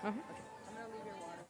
Uh-huh. Okay. I'm going to leave your water.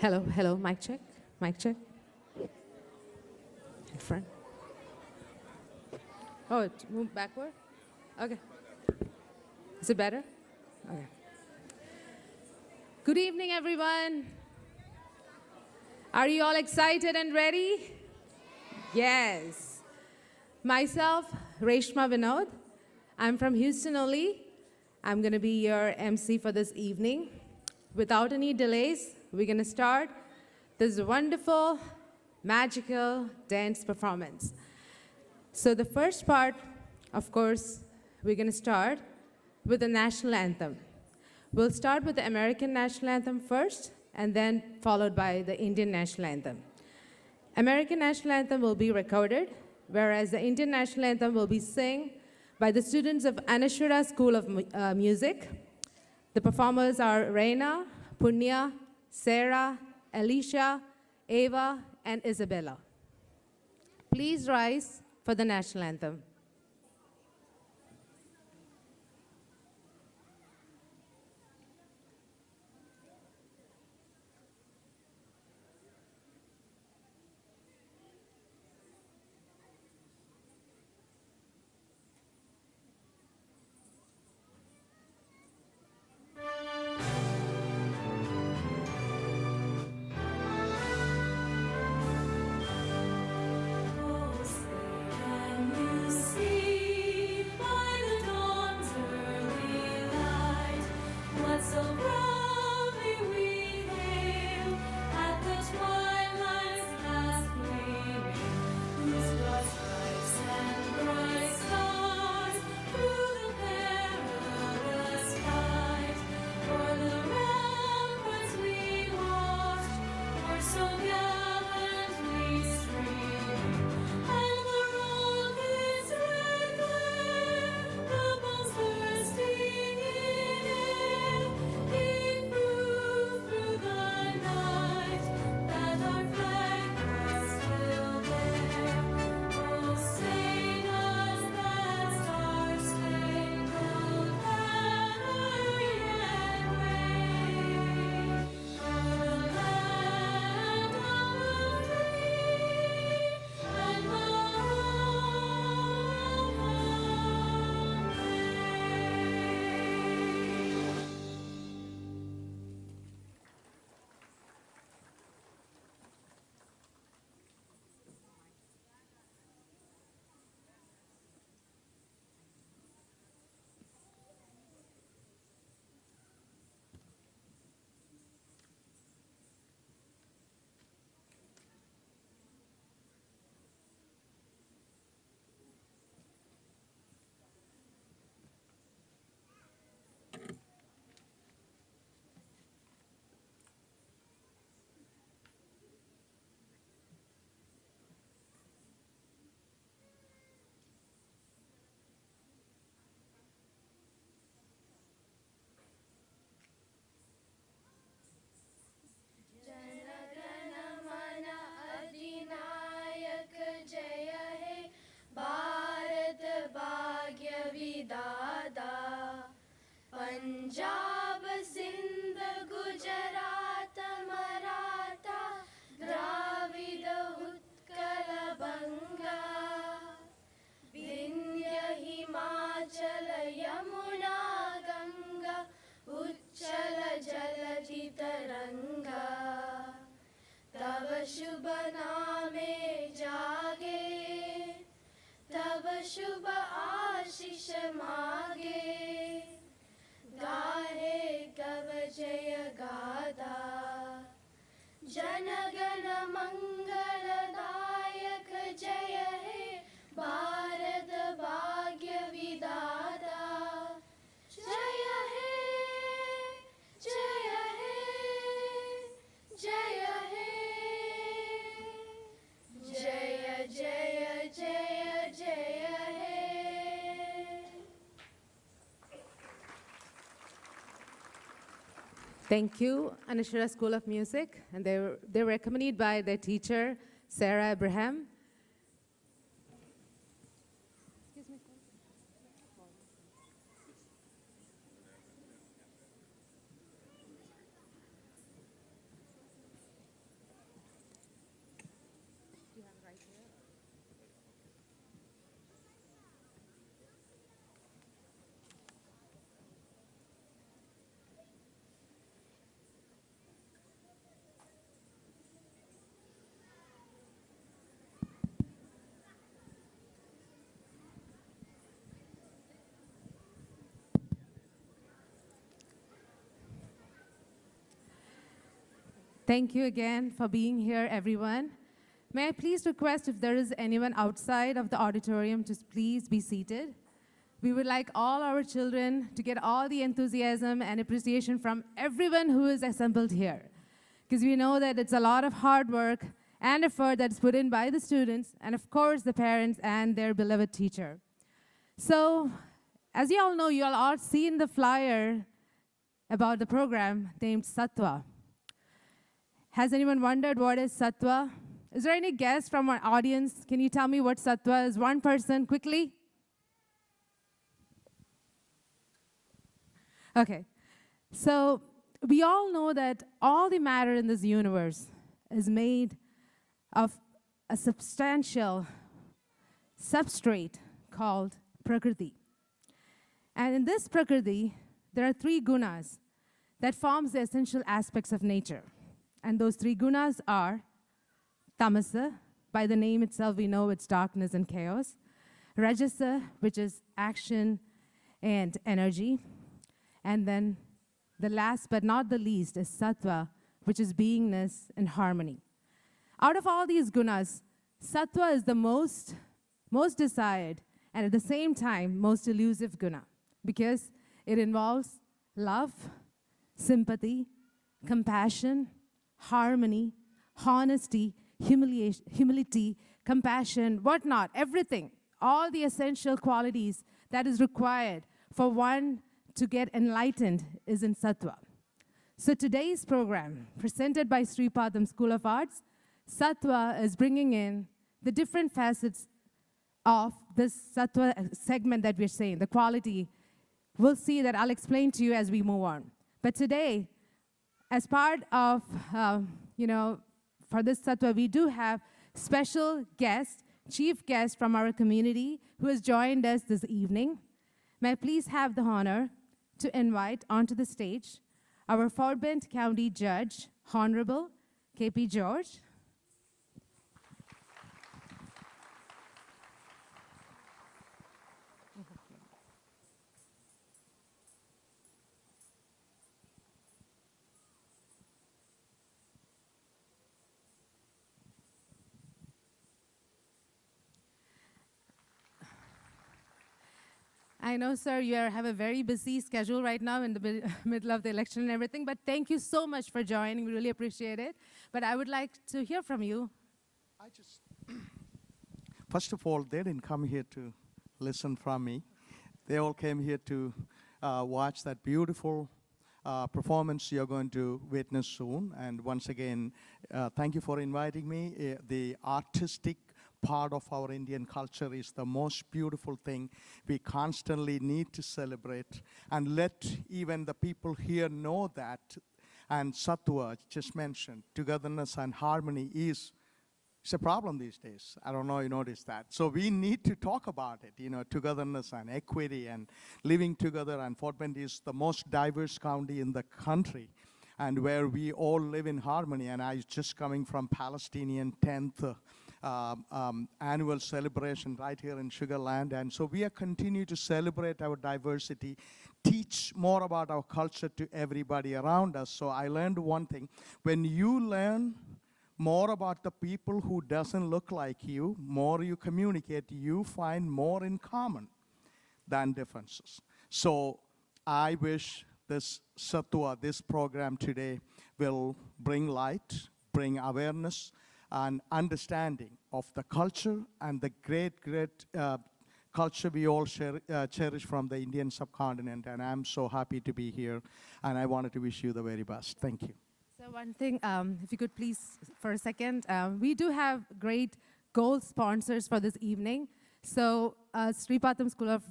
Hello, hello, mic check, mic check. In front. Oh, it moved backward? Okay. Is it better? Okay. Good evening, everyone. Are you all excited and ready? Yes. Myself, Reshma Vinod. I'm from Houston only. I'm going to be your MC for this evening. Without any delays, we're going to start this wonderful, magical dance performance. So the first part, of course, we're going to start with the national anthem. We'll start with the American national anthem first, and then followed by the Indian national anthem. American national anthem will be recorded, whereas the Indian national anthem will be sung by the students of Anashura School of Music. The performers are Reina, Punya, Sarah, Alicia, Ava, and Isabella. Please rise for the national anthem. Oh, say, can you Thank you, Anashara School of Music. And they were accompanied by their teacher, Sarah Abraham. Thank you again for being here, everyone. May I please request if there is anyone outside of the auditorium to please be seated. We would like all our children to get all the enthusiasm and appreciation from everyone who is assembled here, because we know that it's a lot of hard work and effort that's put in by the students and, of course, the parents and their beloved teacher. So, as you all know, you all seen the flyer about the program named Satthwa. Has anyone wondered what is Satthwa? Is there any guess from our audience? Can you tell me what Satthwa is? One person, quickly. Okay. So we all know that all the matter in this universe is made of a substantial substrate called Prakriti. And in this Prakriti, there are 3 gunas that forms the essential aspects of nature. And those 3 gunas are tamasa, by the name itself we know it's darkness and chaos. Rajasa, which is action and energy. And then the last but not the least is sattva, which is beingness and harmony. Out of all these gunas, sattva is the most desired and at the same time most elusive guna, because it involves love, sympathy, compassion, harmony, honesty, humility, compassion, whatnot, everything, all the essential qualities that is required for one to get enlightened is in Sattva. So today's program, presented by Sreepadam School of Arts, Sattva is bringing in the different facets of this Sattva segment that we're saying, the quality. We'll see that I'll explain to you as we move on. But today, as part of, for this Sattva, we do have special guest, chief guest from our community who has joined us this evening. May I please have the honor to invite onto the stage our Fort Bend County Judge, Honorable K.P. George. I know, sir, you have a very busy schedule right now in the middle of the election and everything, but thank you so much for joining. We really appreciate it. But I would like to hear from you. First of all, they didn't come here to listen from me. They all came here to watch that beautiful performance you're going to witness soon. And once again, thank you for inviting me. The artistic part of our Indian culture is the most beautiful thing we constantly need to celebrate, and let even the people here know that. And Sattva, just mentioned, togetherness and harmony it's a problem these days. I don't know if you noticed that. So we need to talk about it, togetherness and equity and living together. And Fort Bend is the most diverse county in the country, and where we all live in harmony. And I was just coming from Palestinian 10th annual celebration right here in Sugar Land. And so we are continue to celebrate our diversity, teach more about our culture to everybody around us. So I learned one thing: when you learn more about the people who doesn't look like you, more you communicate, you find more in common than differences. So I wish this Sattva, this program today, will bring light, bring awareness, and understanding of the culture and the great culture we all cherish from the Indian subcontinent, and I'm so happy to be here, and I wanted to wish you the very best. Thank you. So one thing, if you could please, for a second, we do have great gold sponsors for this evening. So Sreepadam School of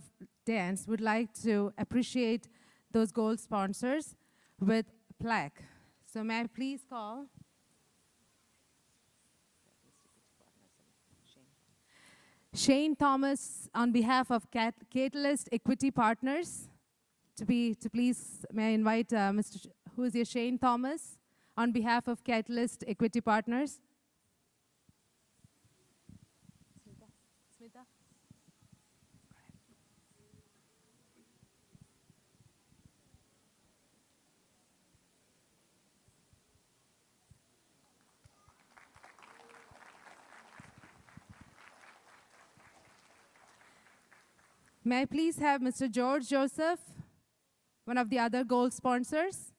Dance would like to appreciate those gold sponsors with a plaque. So may I please call Shane Thomas on behalf of Catalyst Equity Partners to please, may I invite who is here, Shane Thomas on behalf of Catalyst Equity Partners. Smita. May I please have Mr. George Joseph, one of the other gold sponsors?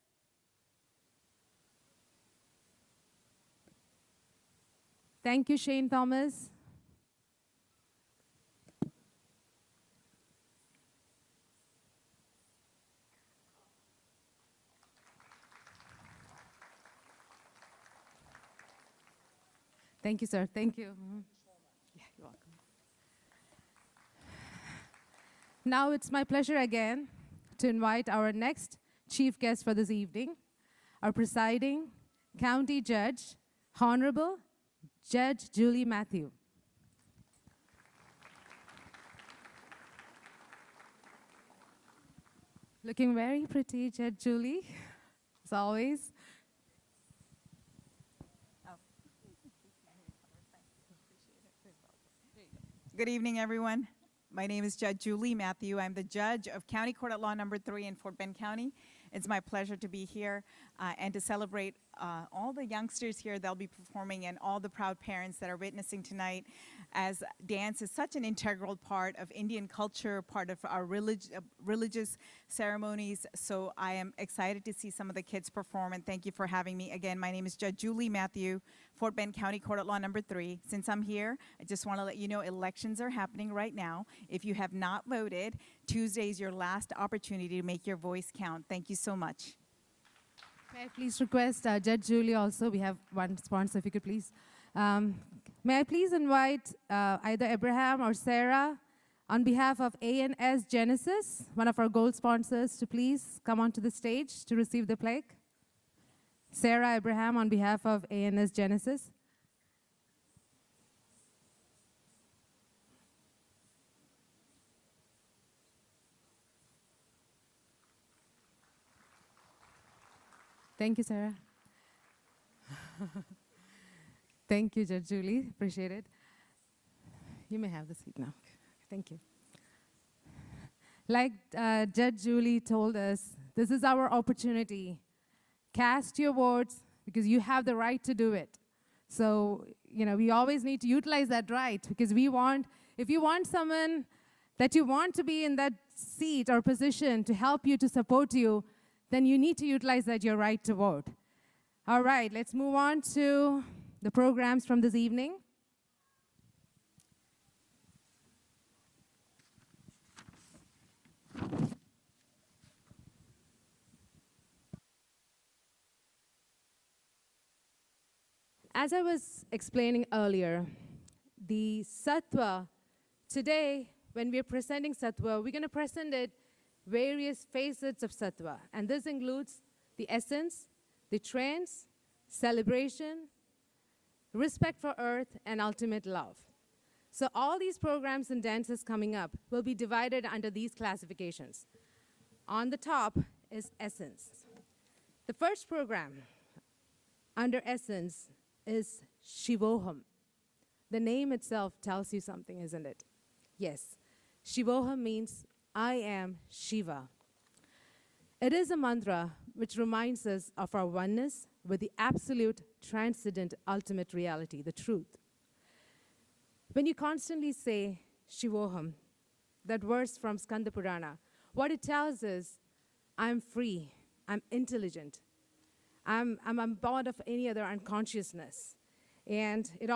Thank you, Shane Thomas. Thank you, sir. Thank you. Yeah, you're welcome. Now it's my pleasure again to invite our next chief guest for this evening, our presiding county judge, Honorable Judge Julie Matthew. Looking very pretty, Judge Julie, as always. Good evening, everyone. My name is Judge Julie Matthew. I'm the judge of County Court at Law Number 3 in Fort Bend County. It's my pleasure to be here and to celebrate all the youngsters here that'll be performing and all the proud parents that are witnessing tonight, as dance is such an integral part of Indian culture, part of our religious ceremonies. So I am excited to see some of the kids perform, and thank you for having me. Again, my name is Judge Julie Matthew, Fort Bend County Court at Law Number 3. Since I'm here, I just want to let you know elections are happening right now. If you have not voted, Tuesday is your last opportunity to make your voice count. Thank you so much. May I please request Judge Julie also, we have one sponsor, if you could please. May I please invite either Abraham or Sarah on behalf of ANS Genesis, one of our gold sponsors, to please come onto the stage to receive the plaque. Sarah Abraham on behalf of ANS Genesis. Thank you, Sarah. Thank you, Judge Julie. Appreciate it. You may have the seat now. Thank you. Like Judge Julie told us, this is our opportunity. Cast your votes because you have the right to do it. So, we always need to utilize that right, because if you want someone that you want to be in that seat or position to help you, to support you, then you need to utilize your right to vote. All right, let's move on to the programs from this evening. As I was explaining earlier, the Satthwa, today, when we're presenting Satthwa, we're going to present it various facets of Satthwa. And this includes the essence, the trance, celebration, respect for earth, and ultimate love. So all these programs and dances coming up will be divided under these classifications. On the top is essence. The first program under essence is Shivoham. The name itself tells you something, isn't it? Yes. Shivoham means I am Shiva. It is a mantra which reminds us of our oneness with the absolute, transcendent, ultimate reality, the truth. When you constantly say Shivoham, that verse from Skanda Purana, what it tells is, I'm free, I'm intelligent, I'm unbound of any other unconsciousness. And it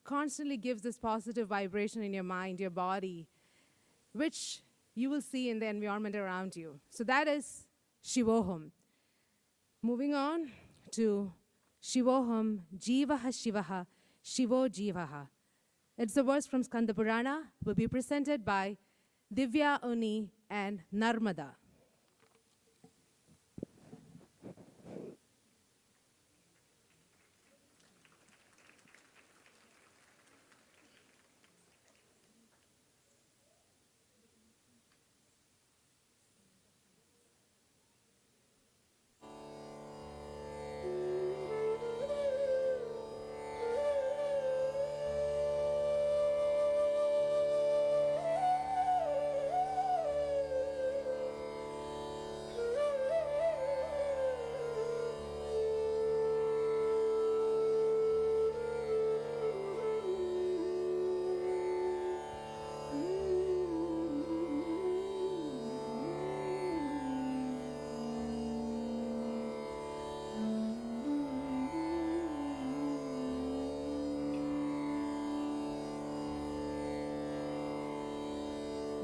constantly gives this positive vibration in your mind, your body, which you will see in the environment around you. So that is Shivoham. Moving on to Shivoham, Jivaha Shivaha, Shivo Jivaha. It's a verse from Skanda Purana, will be presented by Divyaa, Unni, and Narmada.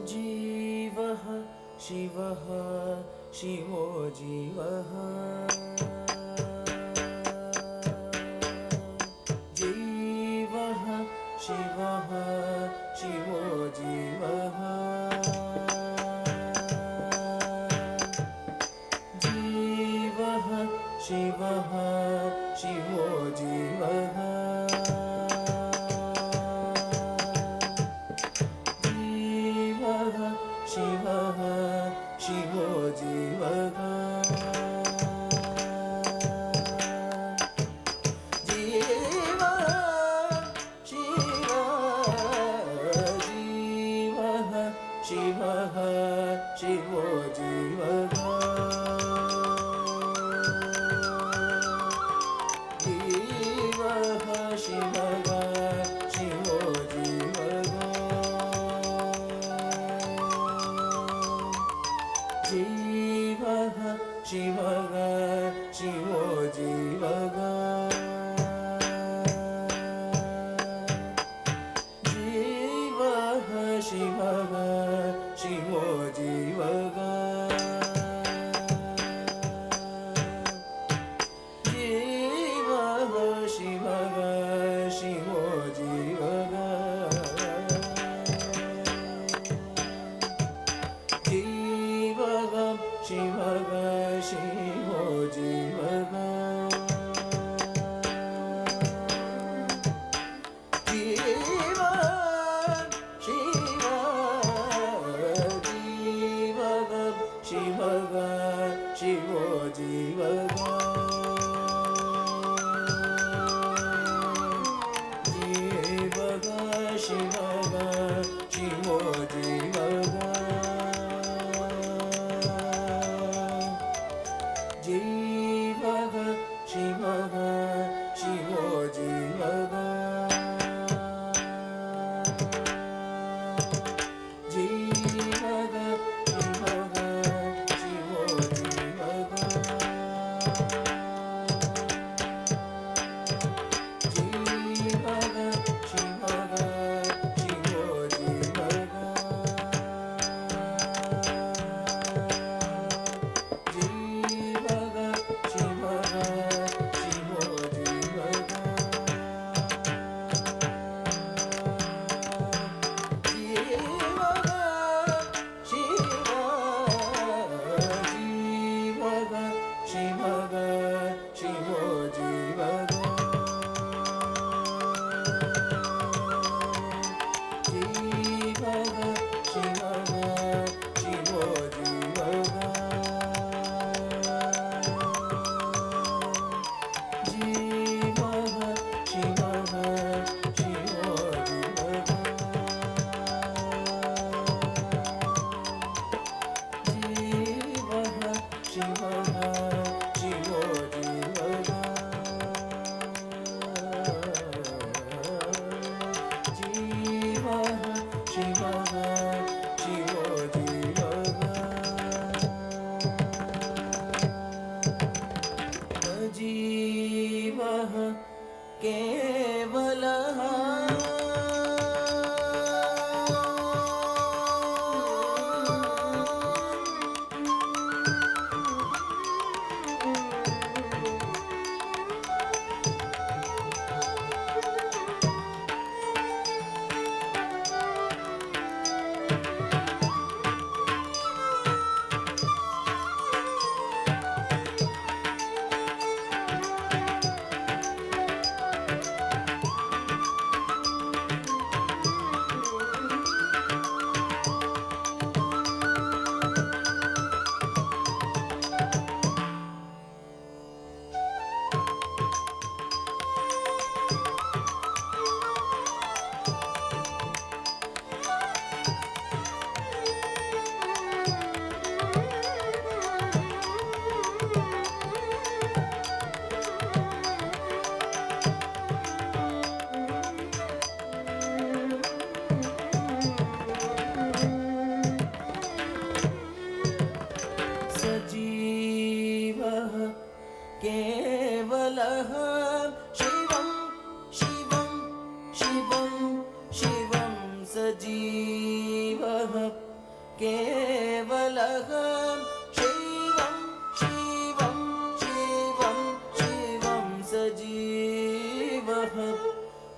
जीवः शिवः शिवो जीवः जीवः शिवः शिवो जीवः जीवः शिवः शिवो जीवः शिवः शिवो जीवः जीवः शिवः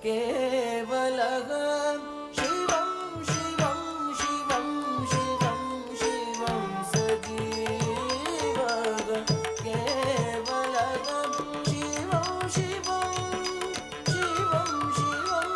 केवलः शिवं शिवं शिवं शिवं शिवं सजीवः केवलः शिवं शिवं शिवं शिवं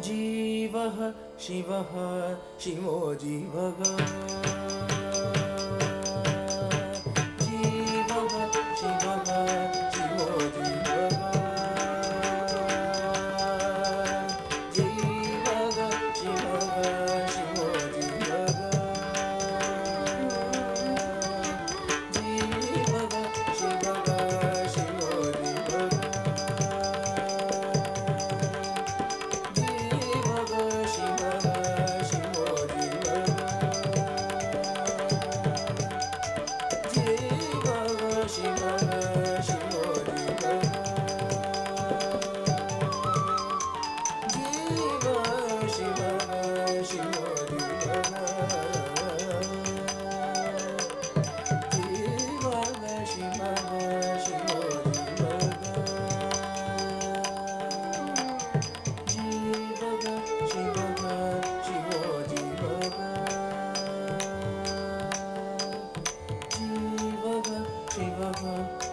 जीवः शिवः शिवो जीवः जीवः शिवः शिवो जीवः जीवः शिवः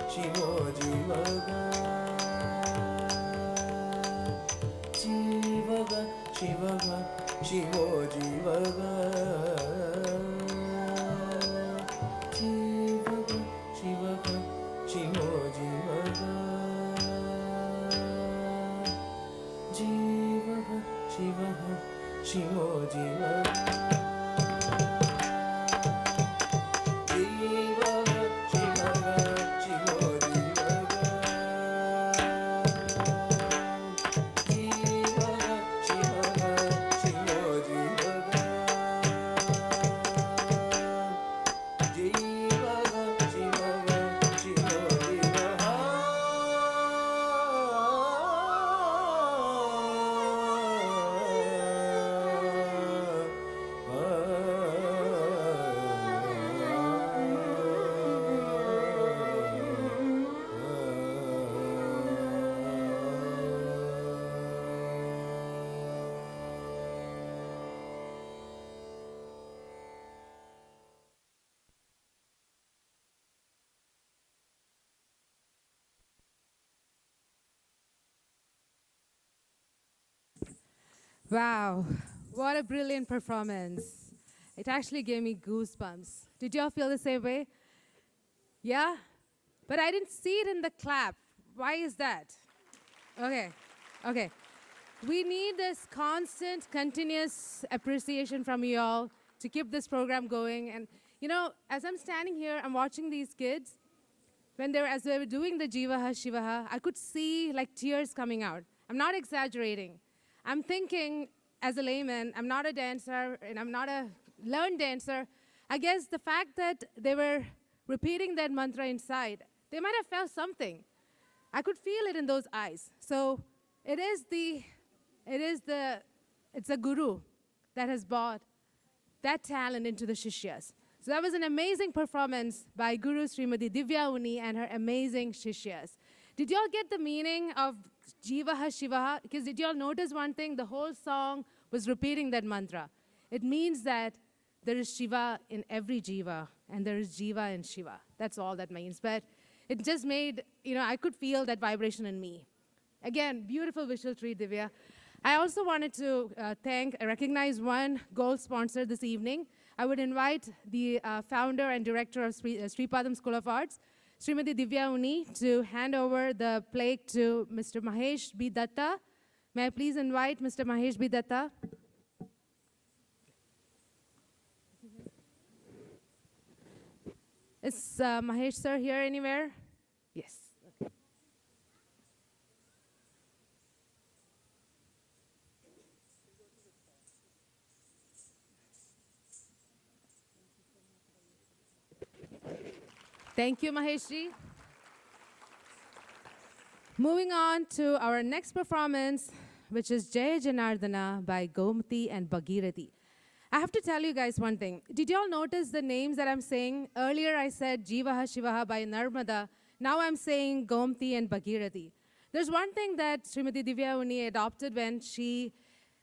शिवो जीवः जीवः शिवः शिवो जीवः शिवो जीवः जीवः शिवः शिवो जीवः जीवः शिवः शिवो जीवः Wow, what a brilliant performance. It actually gave me goosebumps. Did y'all feel the same way? Yeah? But I didn't see it in the clap. Why is that? Okay, okay. We need this constant, continuous appreciation from you all to keep this program going. And, you know, as I'm standing here, I'm watching these kids. As they were doing the Jivaha Shivaha, I could see like tears coming out. I'm not exaggerating. I'm thinking, as a layman, I'm not a dancer and I'm not a learned dancer. I guess the fact that they were repeating that mantra inside, they might have felt something. I could feel it in those eyes. So it's a guru that has brought that talent into the Shishyas. So that was an amazing performance by Guru Srimati Divyaa Unni and her amazing Shishyas. Did y'all get the meaning of Jivaha Shivaha? Because did y'all notice one thing? The whole song was repeating that mantra. It means that there is Shiva in every Jiva, and there is Jiva in Shiva. That's all that means. But it just made, I could feel that vibration in me. Again, beautiful visual treat, Divya. I also wanted to recognize one gold sponsor this evening. I would invite the founder and director of Sreepadam School of Arts, Srimati Divyaa Unni, to hand over the plaque to Mr. Mahesh B. Datta. May I please invite Mr. Mahesh B. Datta? Is Mahesh sir here anywhere? Yes. Okay. Thank you, Mahesh ji. Moving on to our next performance, which is Jaya Janardana by Gomti and Bhagirathi. I have to tell you guys one thing. Did y'all notice the names that I'm saying? Earlier I said Jivaha Shivaha by Narmada. Now I'm saying Gomti and Bhagirathi. There's one thing that Srimati Divyaa Unni adopted when she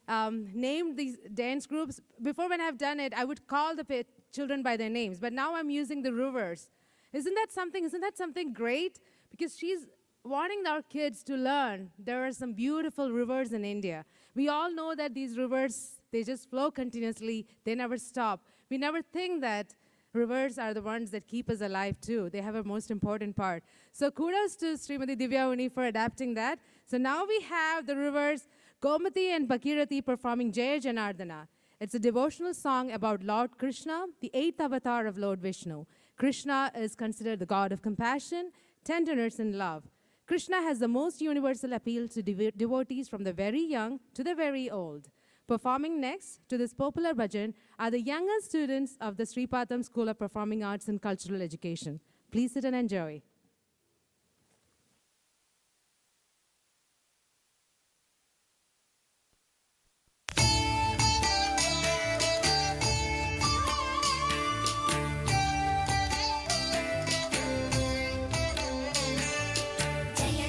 named these dance groups. Before, when I've done it, I would call the children by their names. But now I'm using the reverse. Isn't that something great? Because she's wanting our kids to learn there are some beautiful rivers in India. We all know that these rivers, they just flow continuously. They never stop. We never think that rivers are the ones that keep us alive too. They have a most important part. So kudos to Srimati Divyaa Unni for adapting that. So now we have the rivers Gomti and Bhagirathi performing Jaya Janardana. It's a devotional song about Lord Krishna, the 8th avatar of Lord Vishnu. Krishna is considered the god of compassion, tenderness, and love. Krishna has the most universal appeal to devotees from the very young to the very old. Performing next to this popular bhajan are the younger students of the Sreepadam School of Performing Arts and Cultural Education. Please sit and enjoy. Jaya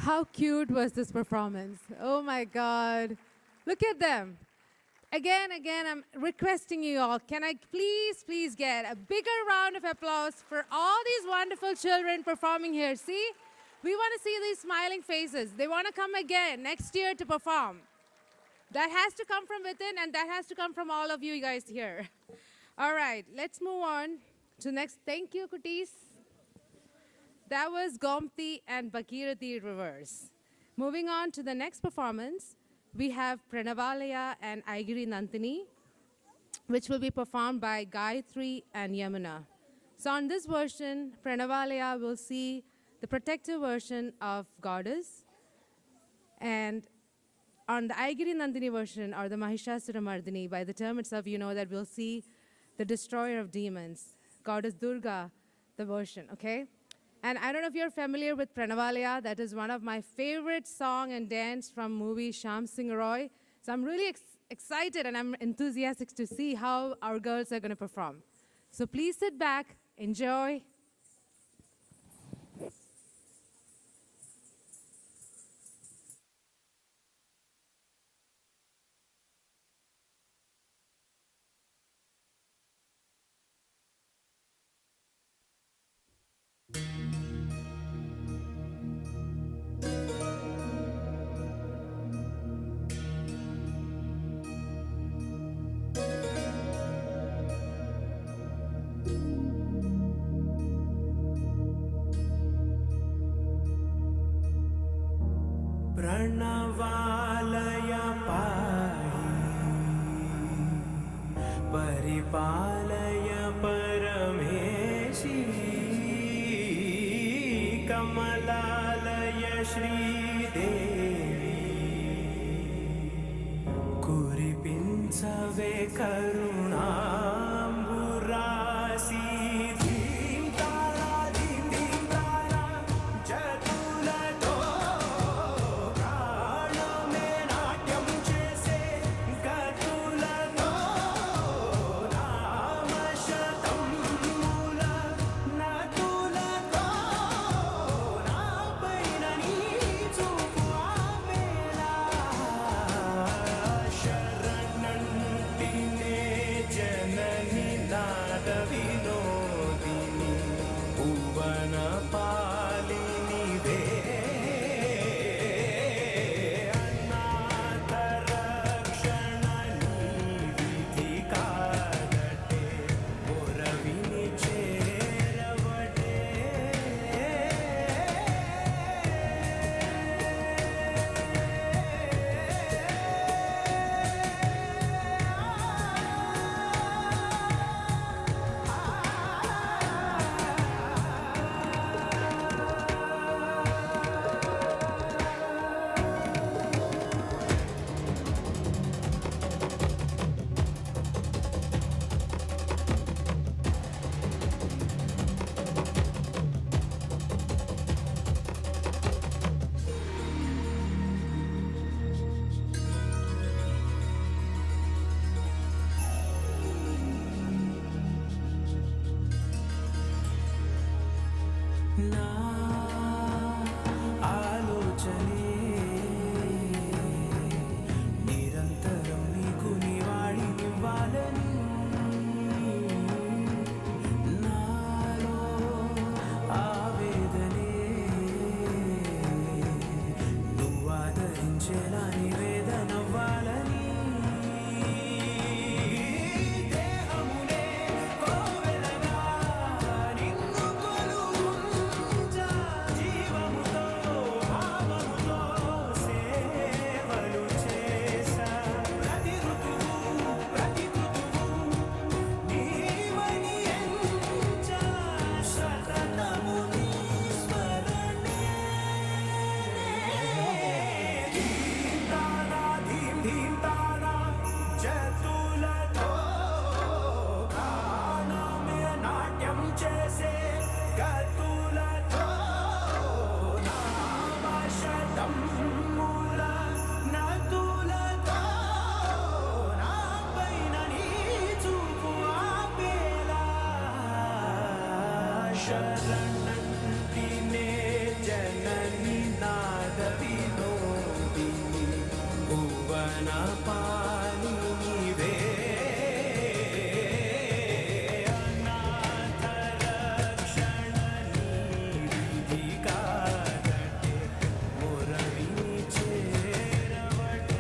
How cute was this performance? Oh my God. Look at them. Again, I'm requesting you all, can I please get a bigger round of applause for all these wonderful children performing here? See? We want to see these smiling faces. They want to come again next year to perform. That has to come from within, and that has to come from all of you guys here. All right, let's move on to next. Thank you, Kutis. That was Gomti and Bhagirathi reverse. Moving on to the next performance, we have Pranavalia and Aigiri Nandini, which will be performed by Gayatri and Yamuna. So on this version, Pranavalia will see the protective version of goddess, and on the Aigiri Nandini version, or the Mahishasura Mardini, by the term itself, you know that we'll see the destroyer of demons, goddess Durga, the version, okay? And I don't know if you're familiar with Pranavalia. That is one of my favorite song and dance from movie Shyam Singh Roy. So I'm really excited and I'm enthusiastic to see how our girls are going to perform. So please sit back, enjoy. Pranavalaya pahi, paripalaya parameshi, kamalalaya Shri Devi, kuripinchave karunamburasi. ಸ್ತನಪಾನಿ ನೀವೇ ಅನಾಥ ರಕ್ಷಣ ನೀಡಿದಿ ಕಾದಟೆ Murali ಚೇರವಟೆ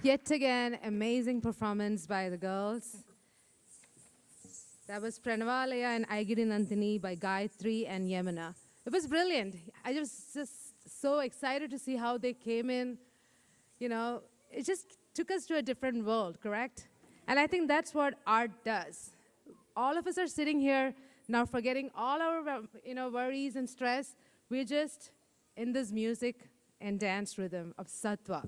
Yet again, amazing performance by the girls. That was Pranavalia and Aigiri by Gayatri and Yamuna. It was brilliant. I was just so excited to see how they came in. You know, it just took us to a different world, correct? And I think that's what art does. All of us are sitting here now forgetting all our worries and stress. We're just in this music and dance rhythm of Satthwa.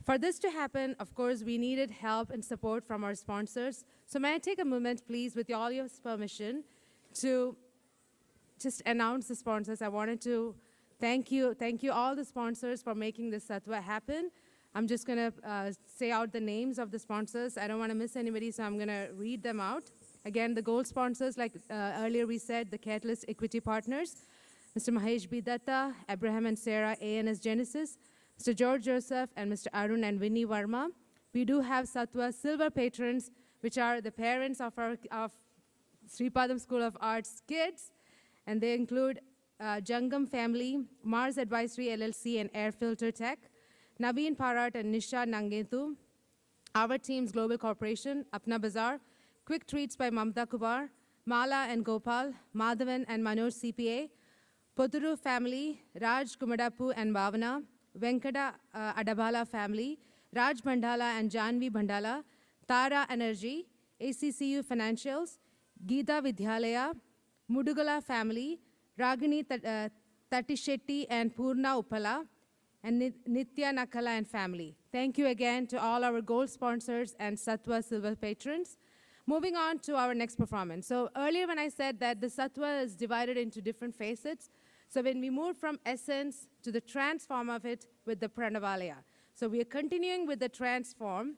For this to happen, of course, we needed help and support from our sponsors. So may I take a moment, please, with all your permission, to just announce the sponsors. I wanted to thank you all the sponsors for making this Satthwa happen. I'm just going to say out the names of the sponsors. I don't want to miss anybody, so I'm going to read them out. Again, the gold sponsors, like earlier we said, the Catalyst Equity Partners, Mr. Mahesh B. Datta, Abraham and Sarah A&S Genesis, Mr. George Joseph, and Mr. Arun and Winnie Verma. We do have Satthwa Silver Patrons, which are the parents of Sreepadam School of Arts kids, and they include Jangam Family, Mars Advisory LLC and Air Filter Tech, Naveen Parat and Nisha Nangetu, Our Team's Global Corporation, Apna Bazaar, Quick Treats by Mamta Kubar, Mala and Gopal, Madhavan and Manoj CPA, Poduru family, Raj Kumadapu and Bhavana, Venkata Adabala family, Raj Bhandala and Janvi Bhandala, Tara Energy, ACCU Financials, Geeta Vidyalaya, Mudugala family, Ragini Tatishetty and Purna Uppala, and Nitya Nakala and family. Thank you again to all our gold sponsors and Satthwa silver patrons. Moving on to our next performance. So earlier when I said that the Satthwa is divided into different facets, so when we move from essence to the transform of it with the Pranavalia. So we are continuing with the transform.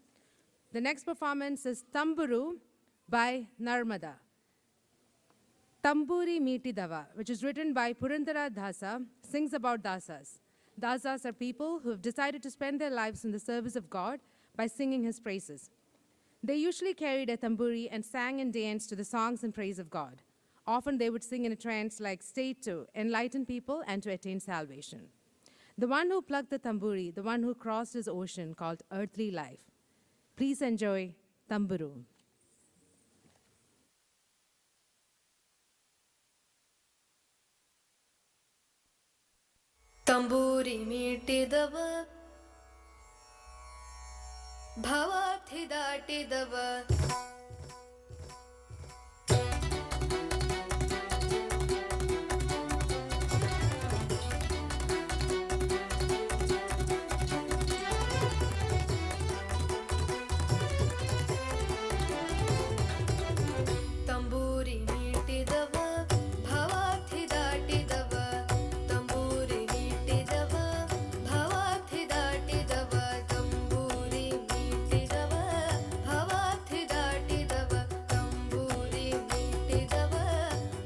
The next performance is Tamburu by Narmada. Tamburi Meetidava, which is written by Purandara Dasa, sings about dasas. Dasas are people who have decided to spend their lives in the service of God by singing his praises. They usually carried a tamburi and sang and danced to the songs and praise of God. Often they would sing in a trance like state to enlighten people and to attain salvation. The one who plucked the tamburi, the one who crossed his ocean called earthly life. Please enjoy Tamburu. ತಂಬೂರಿ ಮೀಟಿದವ ಭವಾರ್ಥಿ ದಾಟಿದವ ತಂಬೂರಿ ಮೀಟಿದವ ಭವಾರ್ಥಿ ದಾಟಿದವ ತಂಬೂರಿ ಮೀಟಿದವ ಭವಾರ್ಥಿ ದಾಟಿದವ ತಂಬೂರಿ ಮೀಟಿದವ ಭವಾರ್ಥಿ ದಾಟಿದವ ತಂಬೂರಿ ಮೀಟಿದವ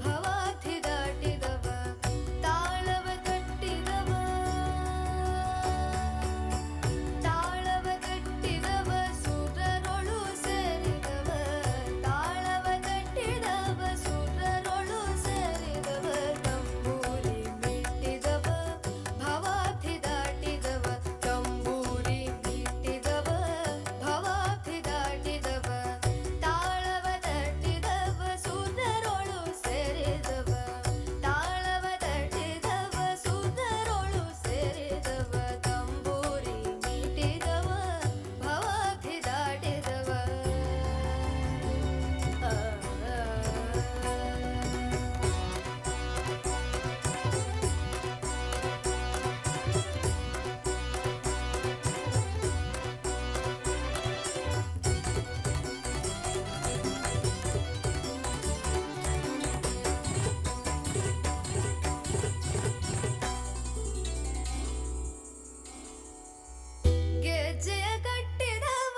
ಭವಾರ್ಥಿ ದಾಟಿದವ ತಾಳವ ಕಟ್ಟಿದವ ಸುರರೊಳು ಸೇರಿದವ ತಾಳವ ಕಟ್ಟಿದವ ಸುರರೊಳು ಸೇರಿದವ ತಂಬೂರಿ ಮೀಟಿದವ ಭವಾರ್ಥಿ ದಾಟಿದವ ತಂಬೂರಿ ಮೀಟಿದವ ಭವಾರ್ಥಿ ದಾಟಿದವ ತಾಳವ ತಟ್ಟಿದವ ಸುರರೊಳು ಸೇರಿದವ ತಾಳವ ತಟ್ಟಿದವ ಸುರರೊಳು ಸೇರಿದವ ತಂಬೂರಿ ಮೀಟಿದವ ಭವಾರ್ಥಿ ದಾಟಿದವ ಗೆಜ್ಜೆಯ ಕಟ್ಟಿದವ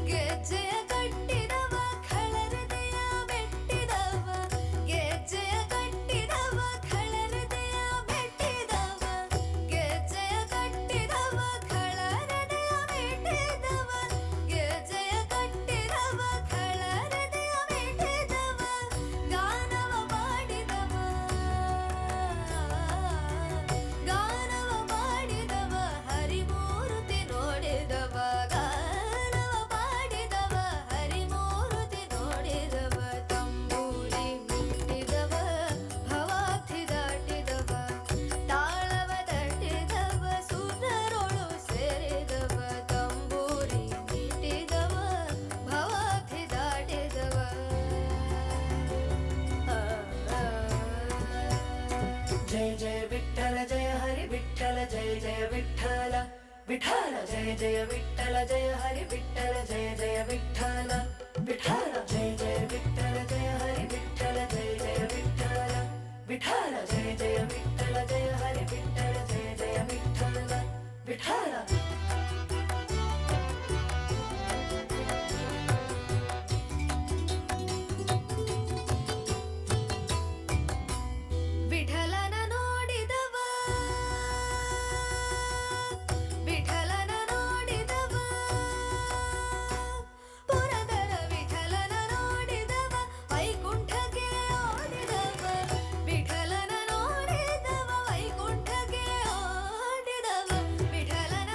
ಗೆಜ್ಜೆಯ ಕಟ್ಟಿದವ ಖಳರದೆಯ ಬೆಟ್ಟಿದವ ಗೆಜ್ಜೆಯ ಕಟ್ಟಿದವ ಖಳರದೆಯ ಬೆಟ್ಟಿದವ ಗೆಜ್ಜೆಯ ಕಟ್ಟಿದವ ಖಳರದೆಯ ಬೆಟ್ಟಿದವ ಗೆಜ್ಜೆಯ ಕಟ್ಟಿದವ ಖಳರದೆಯ ಬೆಟ್ಟಿದವ ಗಾನವ ಮಾಡಿದವ ಹರಿಮೂರ್ತಿ ನೋಡಿದವ ಗಾನವ ಮಾಡಿದವ ಹರಿಮೂರ್ತಿ ನೋಡಿದವ ತಂಬೂರಿ ಮೀಟಿದವ ಭವಾರ್ಥಿ ದಾಟಿದವ ತಾಳವ ತಟ್ಟಿದವ ಸುರರೊಳು ಸೇರಿದವ ತಂಬೂರಿ ಮೀಟಿದವ ಭವಾರ್ಥಿ ದಾಟಿದವ जय जय विठ्ठल जय हरि विठ्ठल जय जय विठ्ठल विठ्ठल जय जय विठ्ठल जय हरि विठ्ठल जय जय विठ्ठल विठ्ठल जय जय विठ्ठल जय हरि विठ्ठल जय जय विठ्ठल विठ्ठल जय जय विठ्ठल जय हरि विठ्ठल जय जय विठ्ठल विठ्ठल ವಿಠಲನ ನೋಡಿದವ ವಿಠಲನ ನೋಡಿದವ ಪುರದರ ವಿಠಲನ ನೋಡಿದವ ವೈಕುಂಠಕ್ಕೆ ಓಡಿದವ ವಿಠಲನ ನೋಡಿದವ ವೈಕುಂಠಕ್ಕೆ ಓಡಿದವ ವಿಠಲನ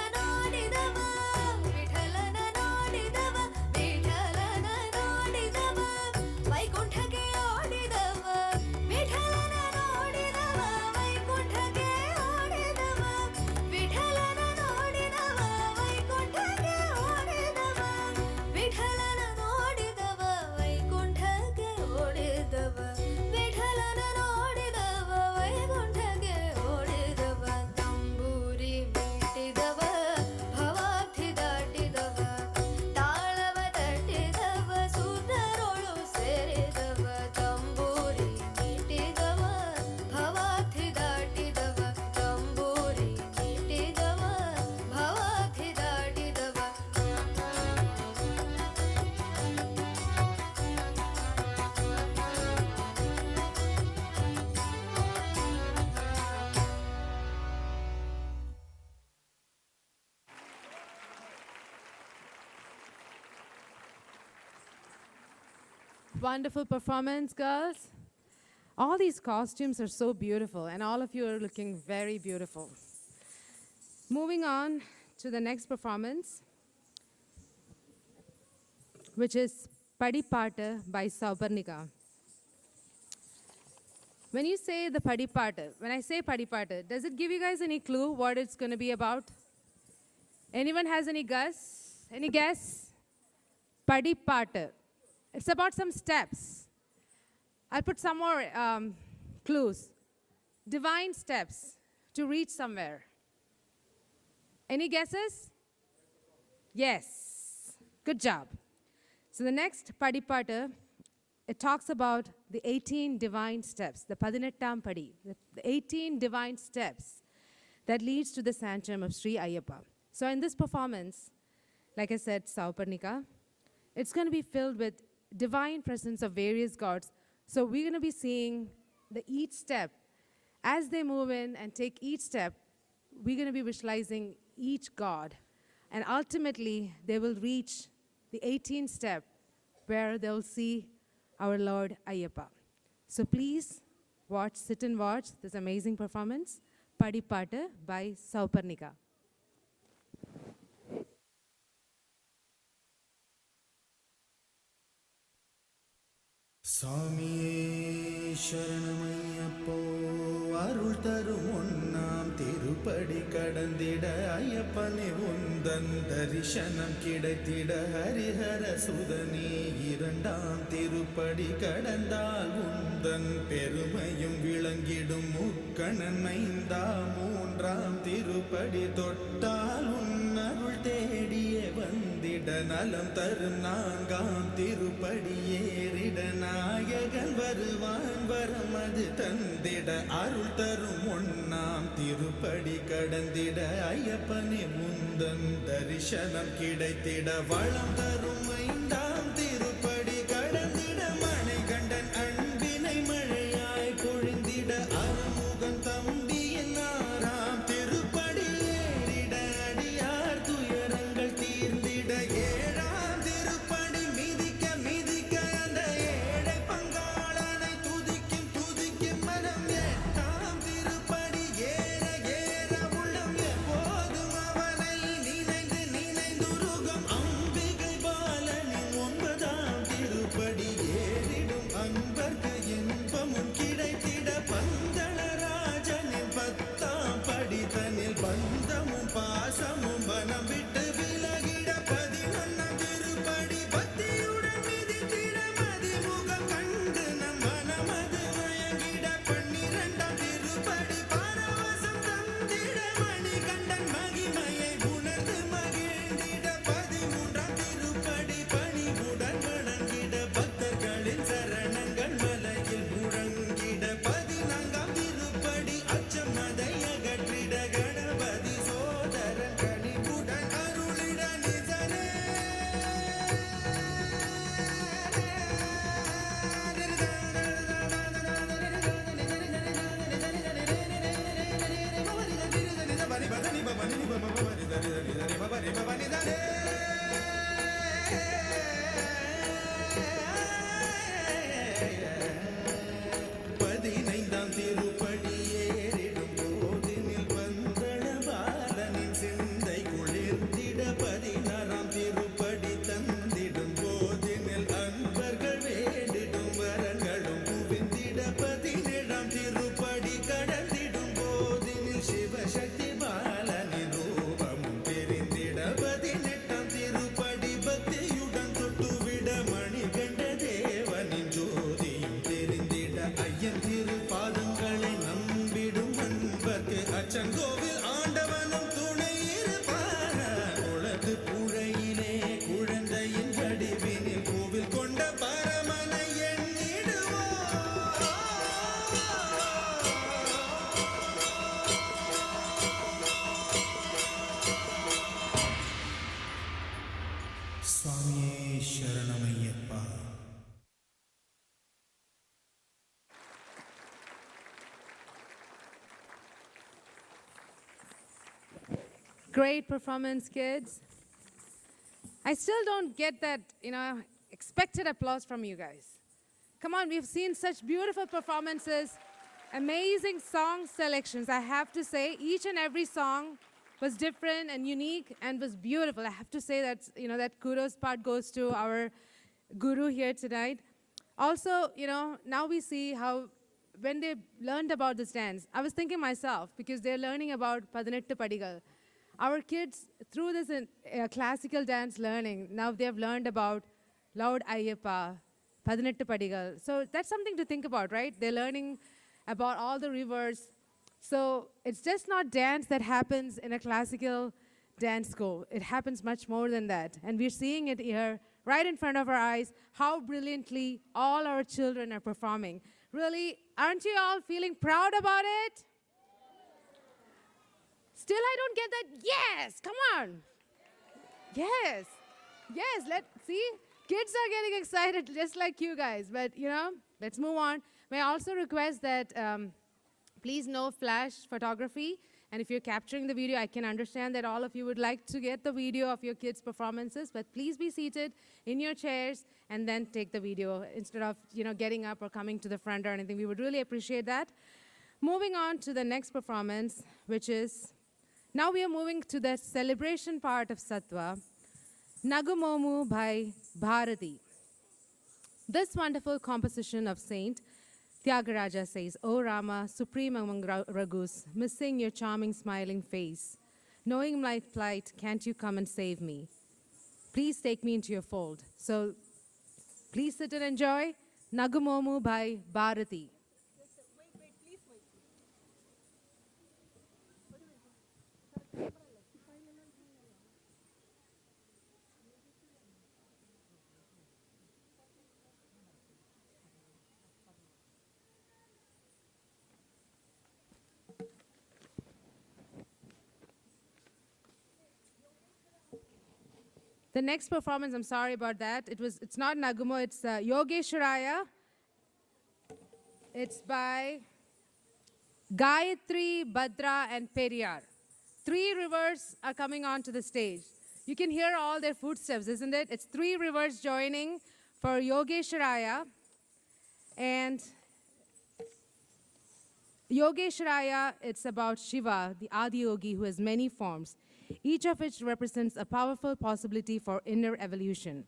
Wonderful performance, girls. All these costumes are so beautiful, and all of you are looking very beautiful. Moving on to the next performance, which is Padipata by Sopanakam. When you say the Padipata, when I say Padipata, does it give you guys any clue what it's going to be about? Anyone has any guess? Any guess? Padipata. It's about some steps. I'll put some more clues. Divine steps to reach somewhere. Any guesses? Yes. Good job. So the next Padipata, it talks about the 18 divine steps, the Padinettam Padi, the 18 divine steps that leads to the sanctum of Sri Ayyappa. So in this performance, like I said, Sauparnika, it's going to be filled with divine presence of various gods. So we're going to be seeing each step. As they move in and take each step, we're going to be visualizing each god. And ultimately, they will reach the 18th step where they'll see our Lord Ayyappa. So please sit and watch this amazing performance, Padipata by Sauparnika. சாமியே சரணமையப்போ அருள் தரும் ஒன்னாம் திருப்படி கடந்திட ஐயப்பனே உந்தன் தரிசனம் கிடைத்திட ஹரிஹர சுதனே இரண்டாம் திருப்படி கடந்தால் உந்தன் பெருமையும் விளங்கிடும் முக்கணன் ஐந்தாம் மூன்றாம் திருப்படி தொட்டால் உன்னருள் தேடியே வந்திட நலம் தரும் நான்காம் திருப்படி ஏறிட நாயகன் வருவான் வரமது தந்திட அருள் தரும் ஒன்னாம் திருப்படி கடந்திட ஐயப்பனே முந்தன் தரிசனம் கிடைத்திட வளம் தரும் ஐந்தாம் திருப்படி கடந்திட மனை கண்டன் அன்பினை மழையாய் பொழிந்திட அருமுகன் தம்பியின் ஆறாம் திருப்படி ஏறிட அடியார் துயரங்கள் தீர்ந்திட ஏழாம் திருப்படி மிதிக்க மிதிக்க அந்த ஏழை பங்காளனை துதிக்கும் துதிக்கும் மனம் எட்டாம் திருப்படி ஏற ஏற உள்ளம் எப்போதும் அவனை நினைந்து நினைந்துருகும் அம்பிகை பாலனின் ஒன்பதாம் திருப்படி ஏறிடும் அன்பர்க்கு இன்பமும் கிடைத்திட பந்தளராஜனின் பத்தாம் படித்தனில் பந்தமும் பாசமும் வனம் விட்டு விலகிட 11ஆம் திருப்படி பக்தியுடன் மிதித்திட மதிமுகம் கண்டு நம் மனமது மயங்கிட 12ஆம் திருப்படி பரவசம் தந்திட மணிகண்டன் மகிமையை உணர்ந்து மகிழ்ந்திட 13ஆம் திருப்படி பணிவுடன் வணங்கிட பக்தர்களின் சரணங்கள் மலையில் முழங்கிட 14ஆம் திருப்படி அச்சம் அதை அகற்றிட கணபதி சோதரன் கனிவுடன் அருளிட நிஜனே பதினைந்தாம் திருப்படி ஏறிடும் போதினில் பந்தள பாலனின் சிந்தை குளிர்ந்திட 16ஆம் திருப்படி தந்திடும் போதினில் அன்பர்கள் வேண்டிடும் வரங்களும் குவிந்திட 17ஆம் திருப்படி கடந்திடும் போதினில் சிவசக்தி பாலனின் ரூபமும் தெரிந்திட 18ஆம் திருப்படி பக்தியுடன் தொட்டுவிட மணிகண்ட தேவனின் ஜோதியும் தெரிந்திட ஐயன் திருப்பாதங்களை நம்பிடும் அன்பர்க்கு அச்சங்கோவில் ஆண்டவனும் துணை இருப்பார் குளத்து புழையிலே குழந்தையின் வடிவினில் கோவில் கொண்ட பரமனை எண்ணிடுவோம் சுவாமியே சரணமையப்பா. Great performance, kids. I still don't get that, expected applause from you guys. Come on, we've seen such beautiful performances, amazing song selections. I have to say, each and every song was different and unique and was beautiful. I have to say that, that kudos part goes to our guru here tonight. Also, now we see how when they learned about this dance, I was thinking myself, because they're learning about Padanettu Padigal. Our kids, through this classical dance learning, now they've learned about Lord Ayyappa, Padanettu Padigal. So that's something to think about, right? They're learning about all the rivers. So it's just not dance that happens in a classical dance school. It happens much more than that. And we're seeing it here, right in front of our eyes, how brilliantly all our children are performing. Really, aren't you all feeling proud about it? Still, I don't get that. Yes, come on. Yes, let's see. Kids are getting excited just like you guys. But, let's move on. May I also request that please no flash photography. And if you're capturing the video, I can understand that all of you would like to get the video of your kids' performances, but please be seated in your chairs and then take the video instead of, getting up or coming to the front or anything. We would really appreciate that. Moving on to the next performance, which is, now we are moving to the celebration part of Satthwa, Nagumomu by Bhagirathi. This wonderful composition of Saint Tyagaraja says, "O Rama, supreme among raghus, missing your charming smiling face, knowing my plight, can't you come and save me? Please take me into your fold." So please sit and enjoy Nagumomu by Bhagirathi. The next performance, I'm sorry about that. It's not Nagumo, it's Yogesharaya. It's by Gayatri, Bhadra, and Periyar. 3 rivers are coming onto the stage. You can hear all their footsteps, isn't it? It's 3 rivers joining for Yogesharaya. And Yogesharaya, it's about Shiva, the Adi Yogi, who has many forms, each of which represents a powerful possibility for inner evolution.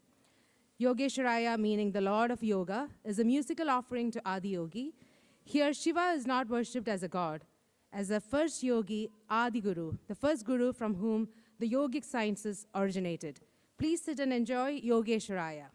Yogesharaya, meaning the Lord of Yoga, is a musical offering to Adi Yogi. Here, Shiva is not worshipped as a god, as a first yogi, Adi Guru, the first guru from whom the yogic sciences originated. Please sit and enjoy Yogesharaya.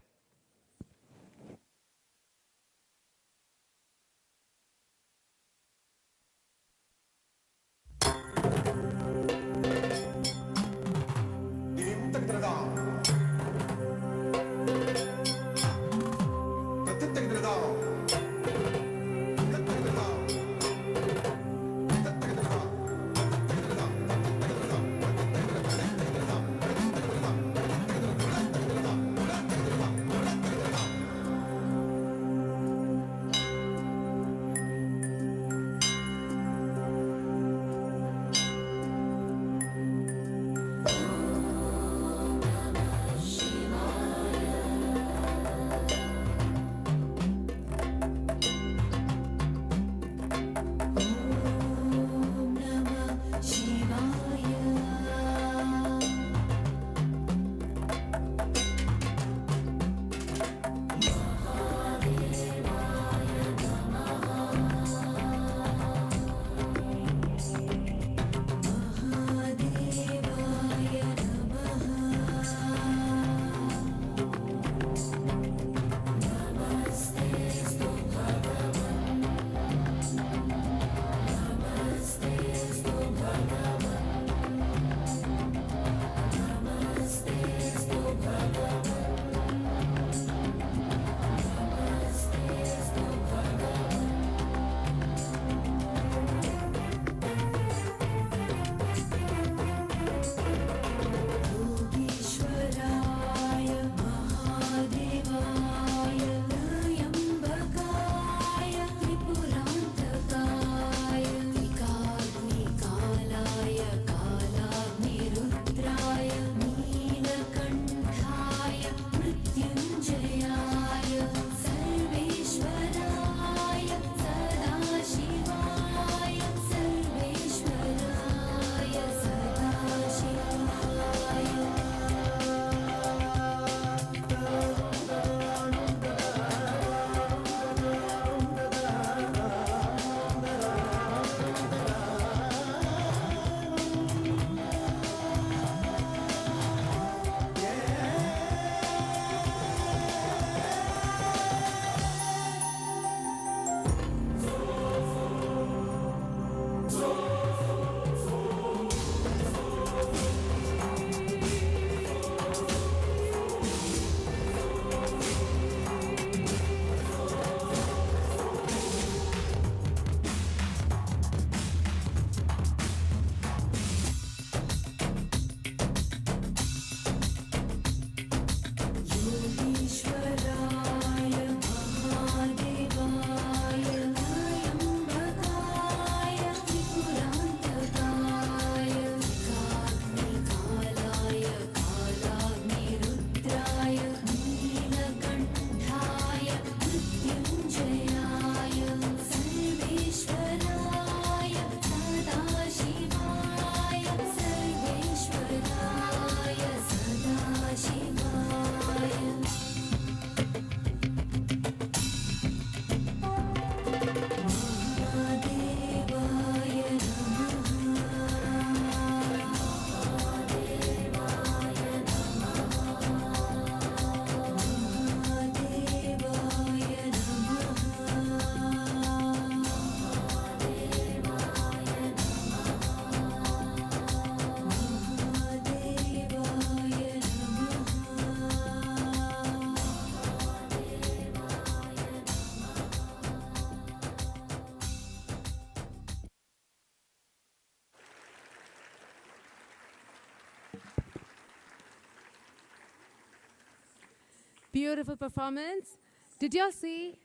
Beautiful performance. Did you all see?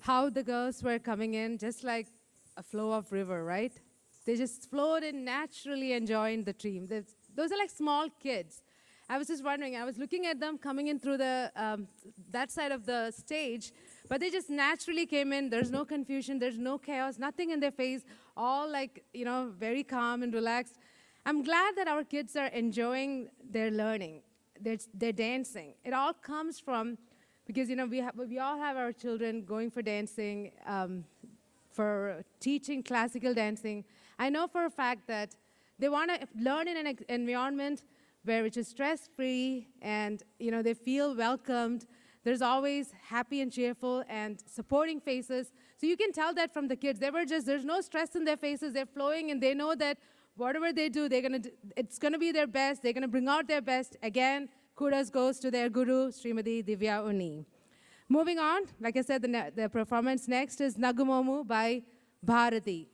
How the girls were coming in just like a flow of river, right? They just flowed in naturally and joined the team. Those are like small kids. I was just wondering, I was looking at them coming in through the that side of the stage, but they just naturally came in. There's no confusion, there's no chaos, nothing in their face, all like, very calm and relaxed. I'm glad that our kids are enjoying their learning, their dancing. It all comes from, because we all have our children going for dancing, for teaching classical dancing. I know for a fact that they want to learn in an environment which is stress-free and they feel welcomed. There's always happy and cheerful and supporting faces. So you can tell that from the kids. There's no stress in their faces. They're flowing and they know that whatever they do, it's going to be their best. They're going to bring out their best. Again, kudos goes to their guru, Srimati Divyaa Unni. Moving on, like I said, the performance next is Nagumomu by Bhagirathi.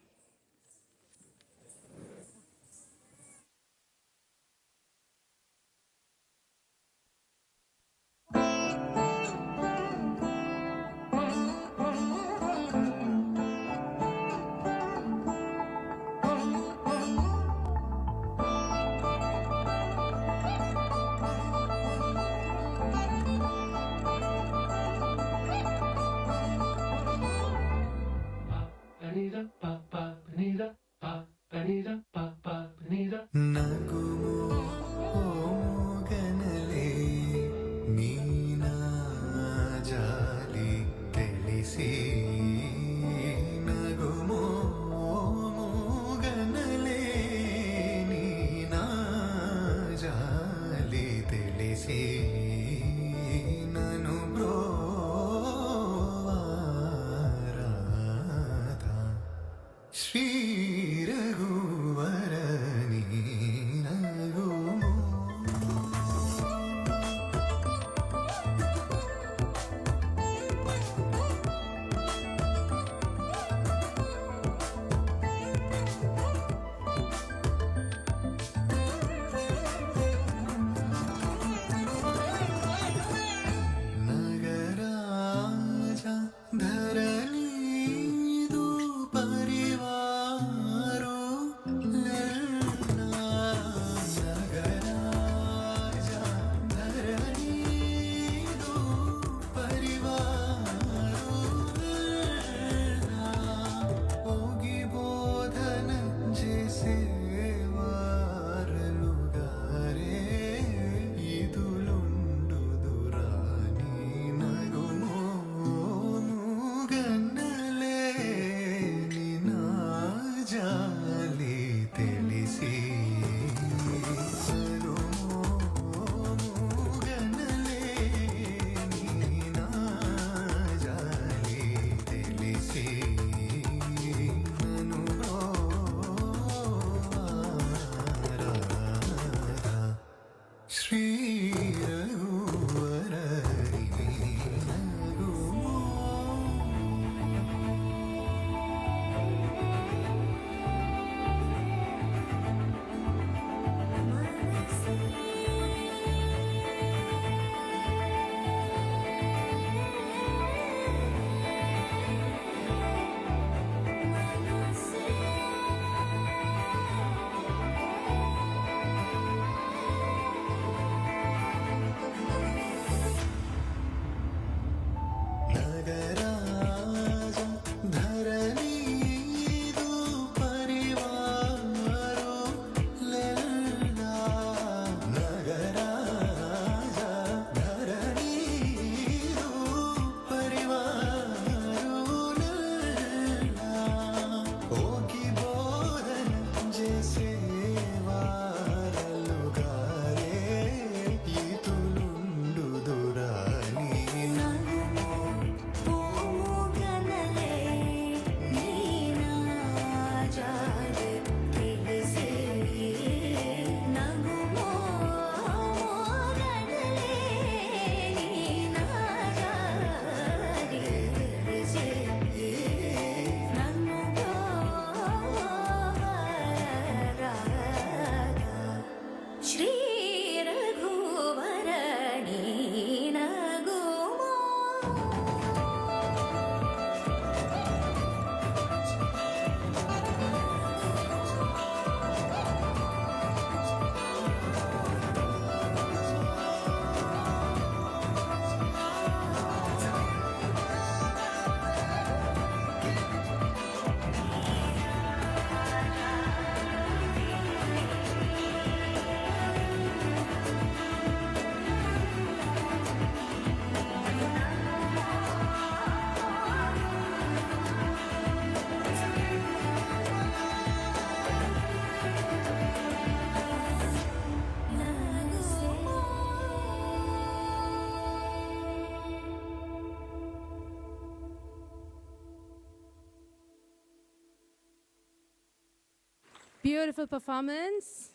Beautiful performance.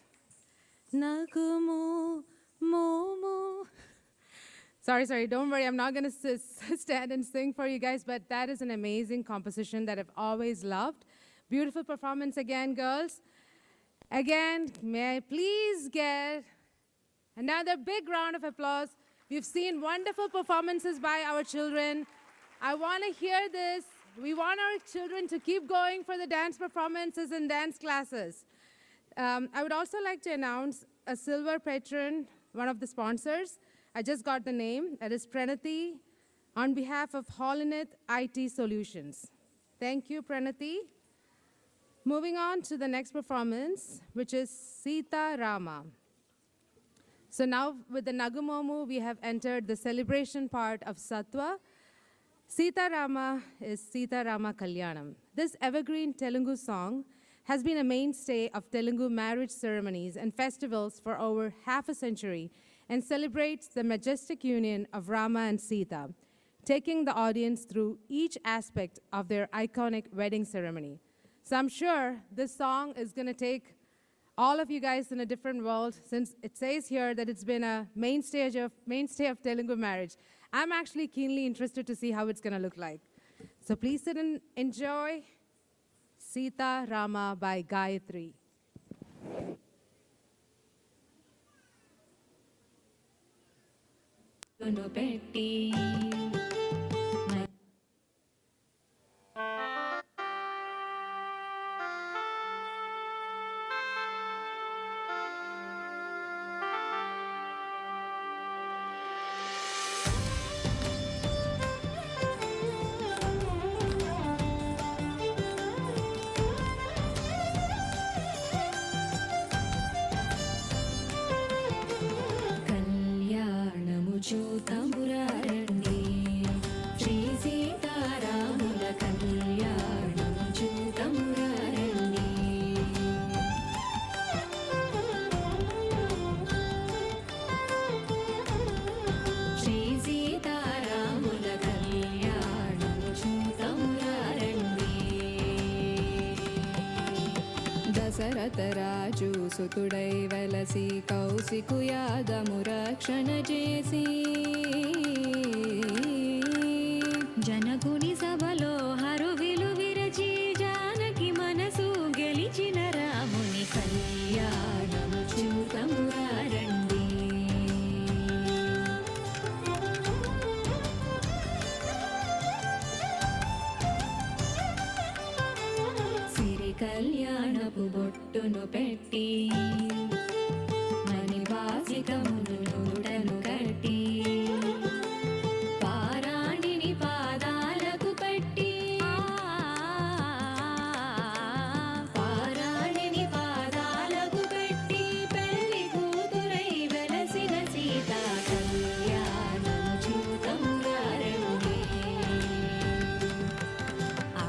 Nagumomu. Sorry, don't worry. I'm not going to stand and sing for you guys, but that is an amazing composition that I've always loved. Beautiful performance again, girls. Again, may I please get another big round of applause. We've seen wonderful performances by our children. I want to hear this. We want our children to keep going for the dance performances and dance classes. I would also like to announce a silver patron, one of the sponsors. I just got the name. That is Pranati, on behalf of Holineth IT Solutions. Thank you, Pranati. Moving on to the next performance, which is Sita Rama. So now with the Nagumomu, we have entered the celebration part of Satthwa. Sita Rama is Sita Rama Kalyanam. This evergreen Telugu song has been a mainstay of Telugu marriage ceremonies and festivals for over half a century and celebrates the majestic union of Rama and Sita, taking the audience through each aspect of their iconic wedding ceremony. So I'm sure this song is going to take all of you guys in a different world, since it says here that it's been a mainstay of Telugu marriage. I'm actually keenly interested to see how it's going to look like. So please sit and enjoy Sita Rama by Gayatri. చూతమురారండి Shri సీతారాముల కళ్యాణము చూతమురారండి శ్రీ సీతారాముల కళ్యాణము చూతమురారండి దశరథ రాజు సుతుడై వెలసి కౌశికు యాదము రక్షణ చేసి జనకుని సభలో హరువిలు విరచి జానకి మనసు గెలిచిన రాముని కళ్యాణము చూతమురారండి సిరి కళ్యాణపు బొట్టును పెట్టి మణివాసికమును నూటను కట్టి పారాణిని పాదాలకు పెట్టి పారాణిని పాదాలకు పెట్టి పెళ్లి కూతురై వెలసిన సీతా కళ్యాణము చూతమురారండి ఆ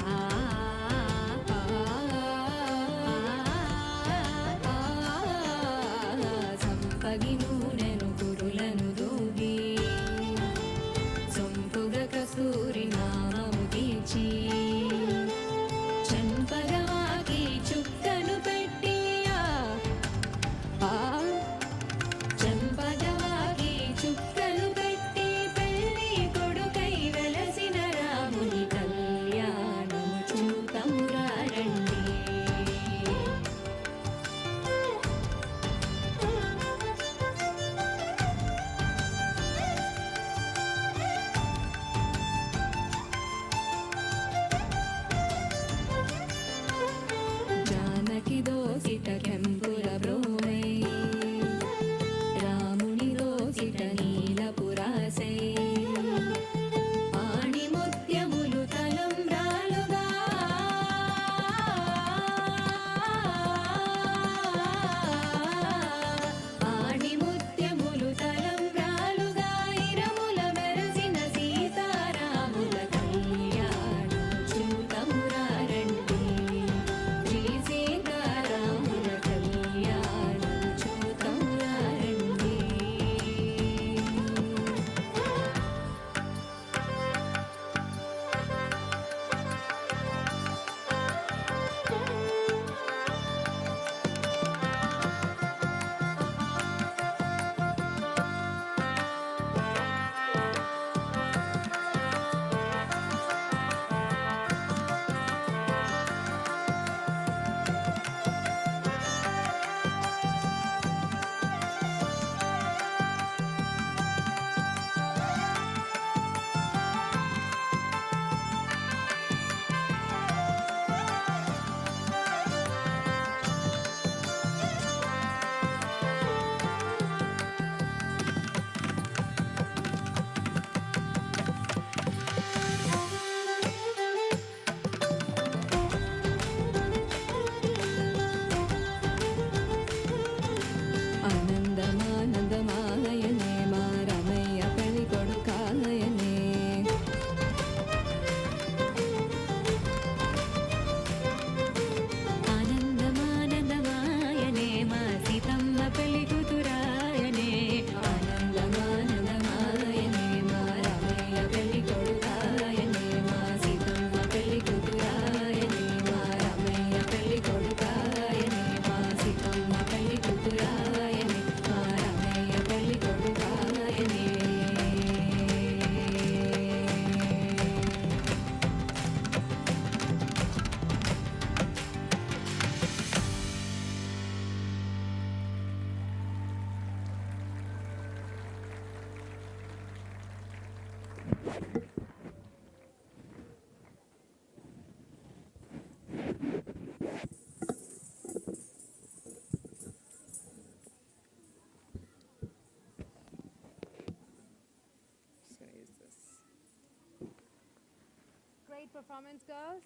great performance, girls.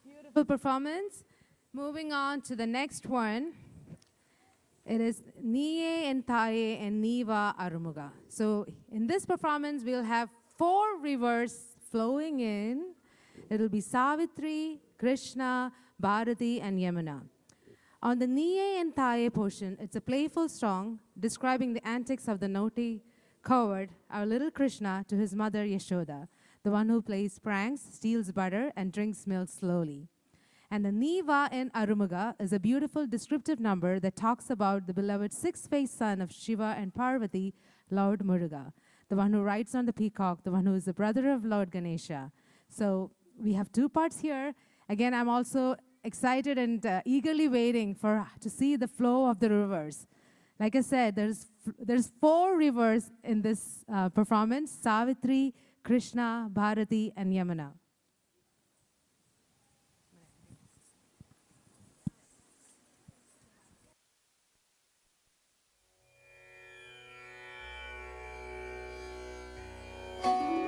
Beautiful performance. Moving on to the next one. It is Niye and Taye and Niva Arumuga. So in this performance, we'll have 4 rivers flowing in. It'll be Savitri, Krishna, Bharati, and Yamuna. On the Niye and Taye portion, it's a playful song describing the antics of the naughty coward, our little Krishna, to his mother Yashoda, the one who plays pranks, steals butter, and drinks milk slowly. And the Niva and Arumuga is a beautiful descriptive number that talks about the beloved 6-faced son of Shiva and Parvati, Lord Muruga, the one who rides on the peacock, the one who is the brother of Lord Ganesha. So we have 2 parts here. Again, I'm also excited and eagerly waiting to see the flow of the rivers. Like I said, there's 4 rivers in this performance: Savitri, Krishna, Bharati, and Yamuna. Thank you.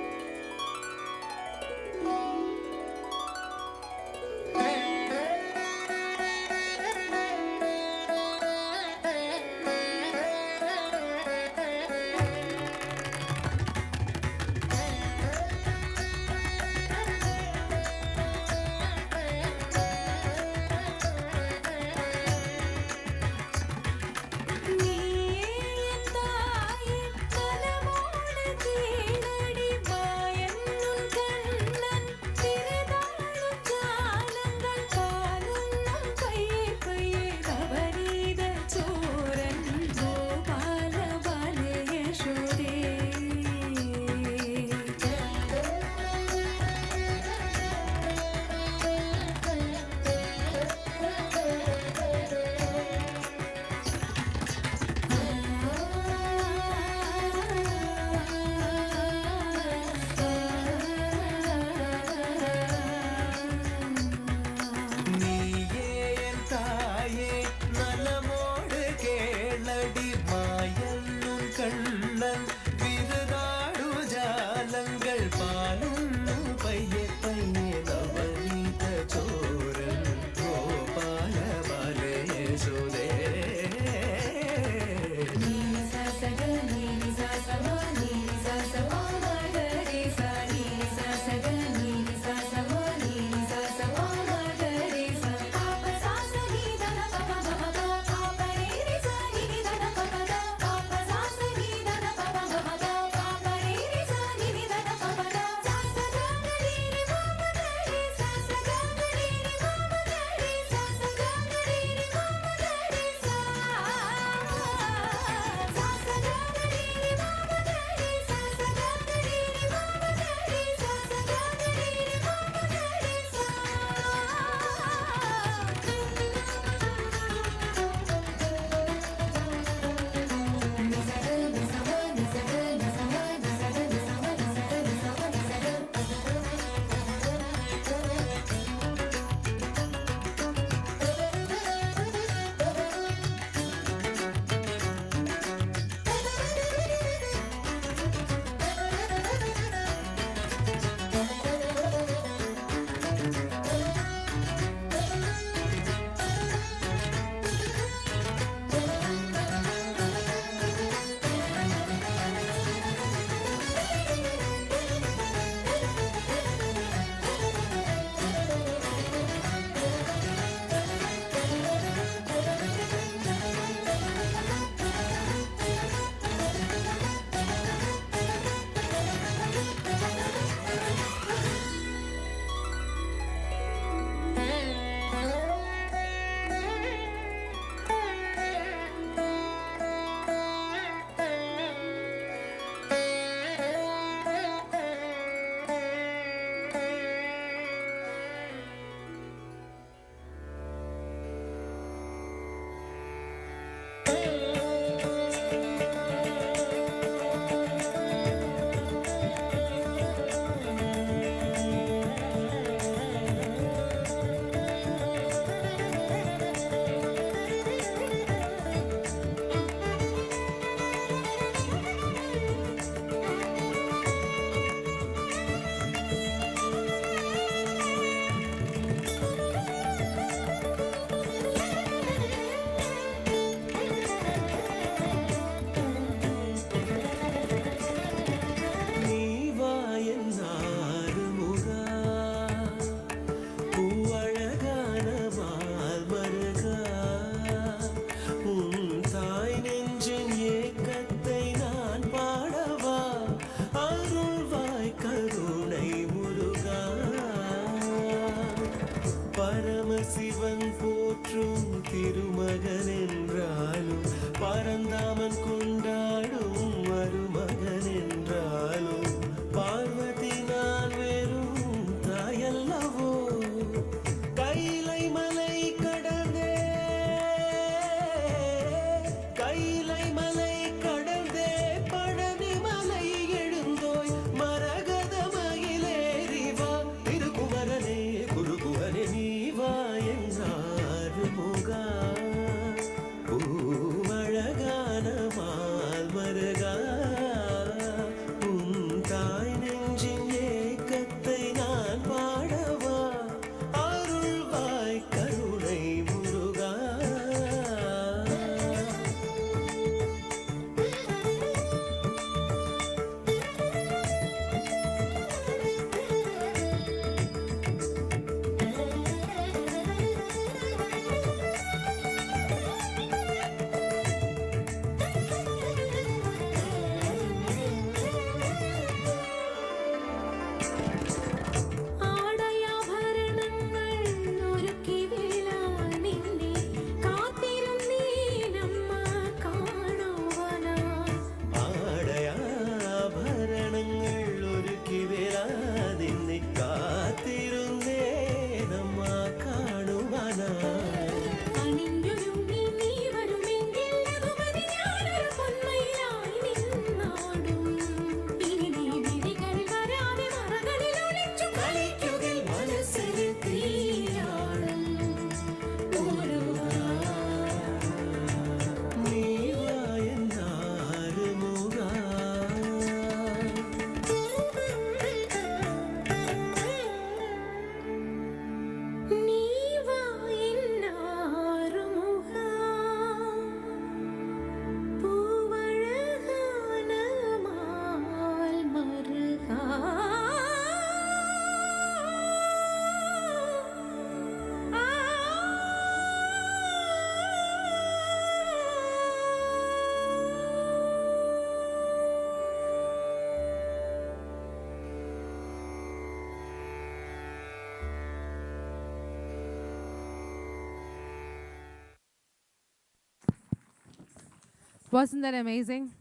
Wasn't that amazing?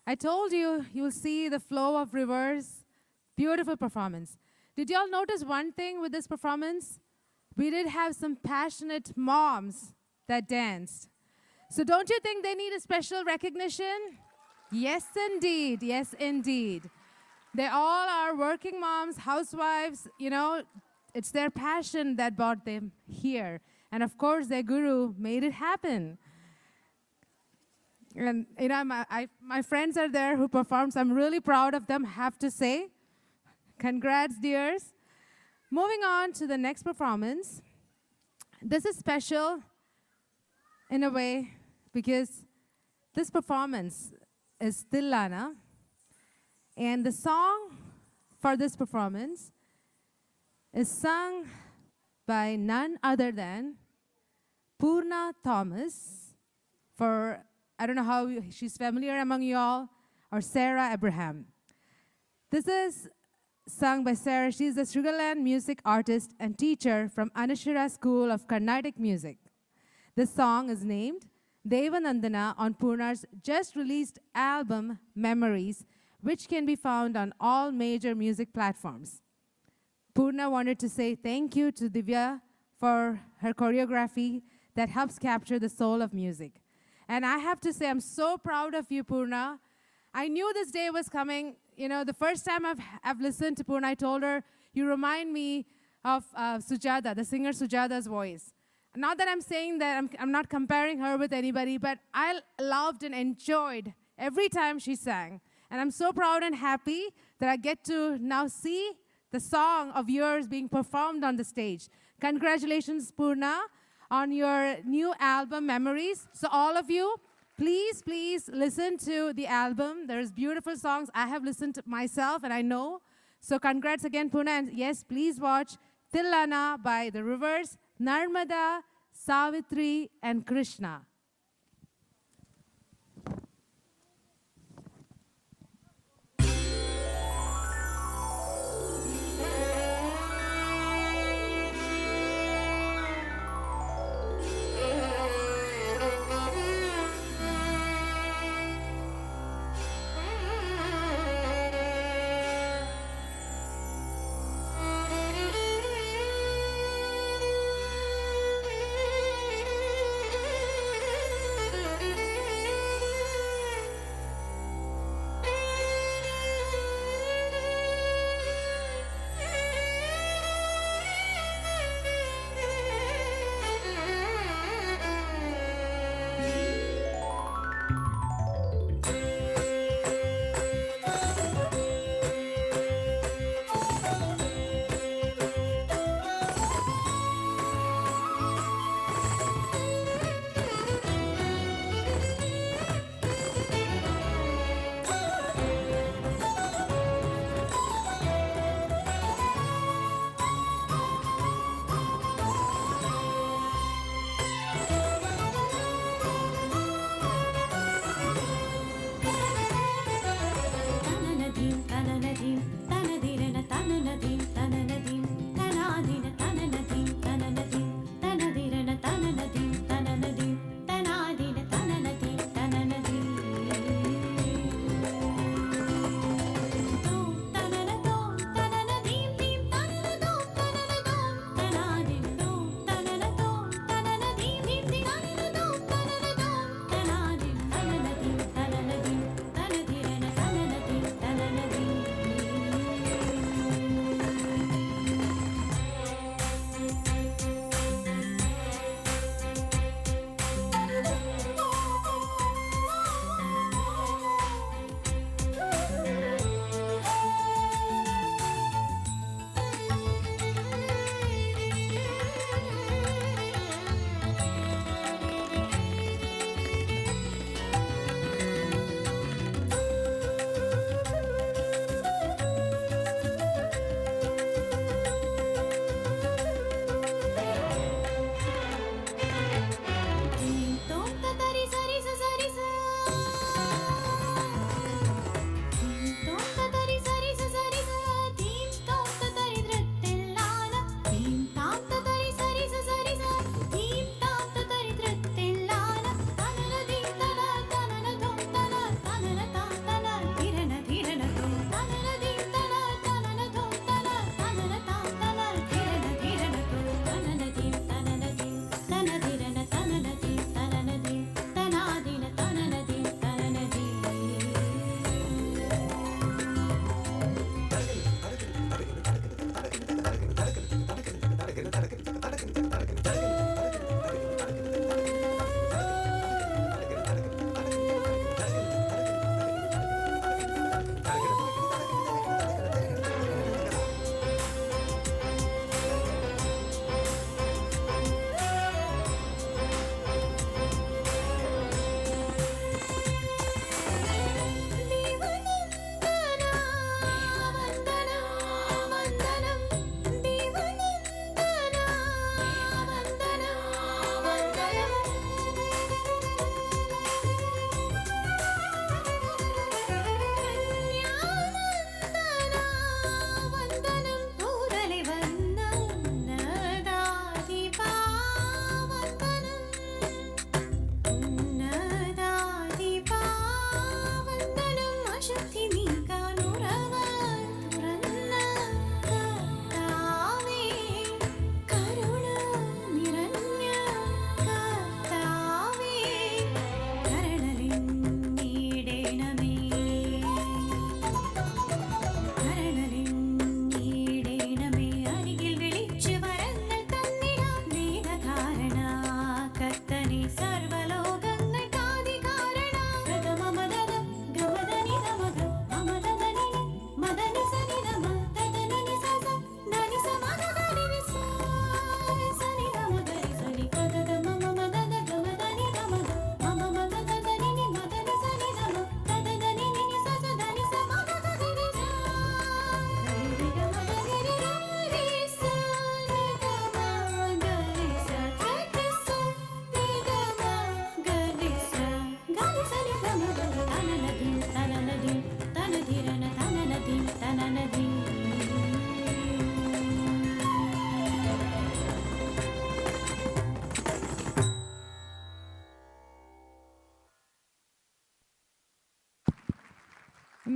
I told you, you'll see the flow of rivers. Beautiful performance. Did y'all notice one thing with this performance? We did have some passionate moms that danced. So don't you think they need a special recognition? Yes, indeed. Yes, indeed. They all are working moms, housewives. You know, it's their passion that brought them here. And of course, their guru made it happen. And you know, my friends are there who performed, so I'm really proud of them, have to say. Congrats, dears. Moving on to the next performance. This is special in a way because this performance is Tillana. And the song for this performance is sung by none other than Purna Thomas, for, I don't know how she's familiar among you all, or Sarah Abraham. This is sung by Sarah. She's a Sugarland music artist and teacher from Anashira School of Carnatic Music. This song is named Devanandana on Purna's just released album, Memories, which can be found on all major music platforms. Purna wanted to say thank you to Divyaa for her choreography that helps capture the soul of music. And I have to say, I'm so proud of you, Purna. I knew this day was coming. You know, the first time I've listened to Purna, I told her, you remind me of Sujata, the singer Sujata's voice. Not that I'm saying that, I'm not comparing her with anybody, but I loved and enjoyed every time she sang. And I'm so proud and happy that I get to now see the song of yours being performed on the stage. Congratulations, Purna, on your new album, Memories. So all of you, please, please listen to the album. There's beautiful songs. I have listened to myself, and I know. So congrats again, Purna. And yes, please watch Tillana by the Rivers, Narmada, Savitri, and Krishna.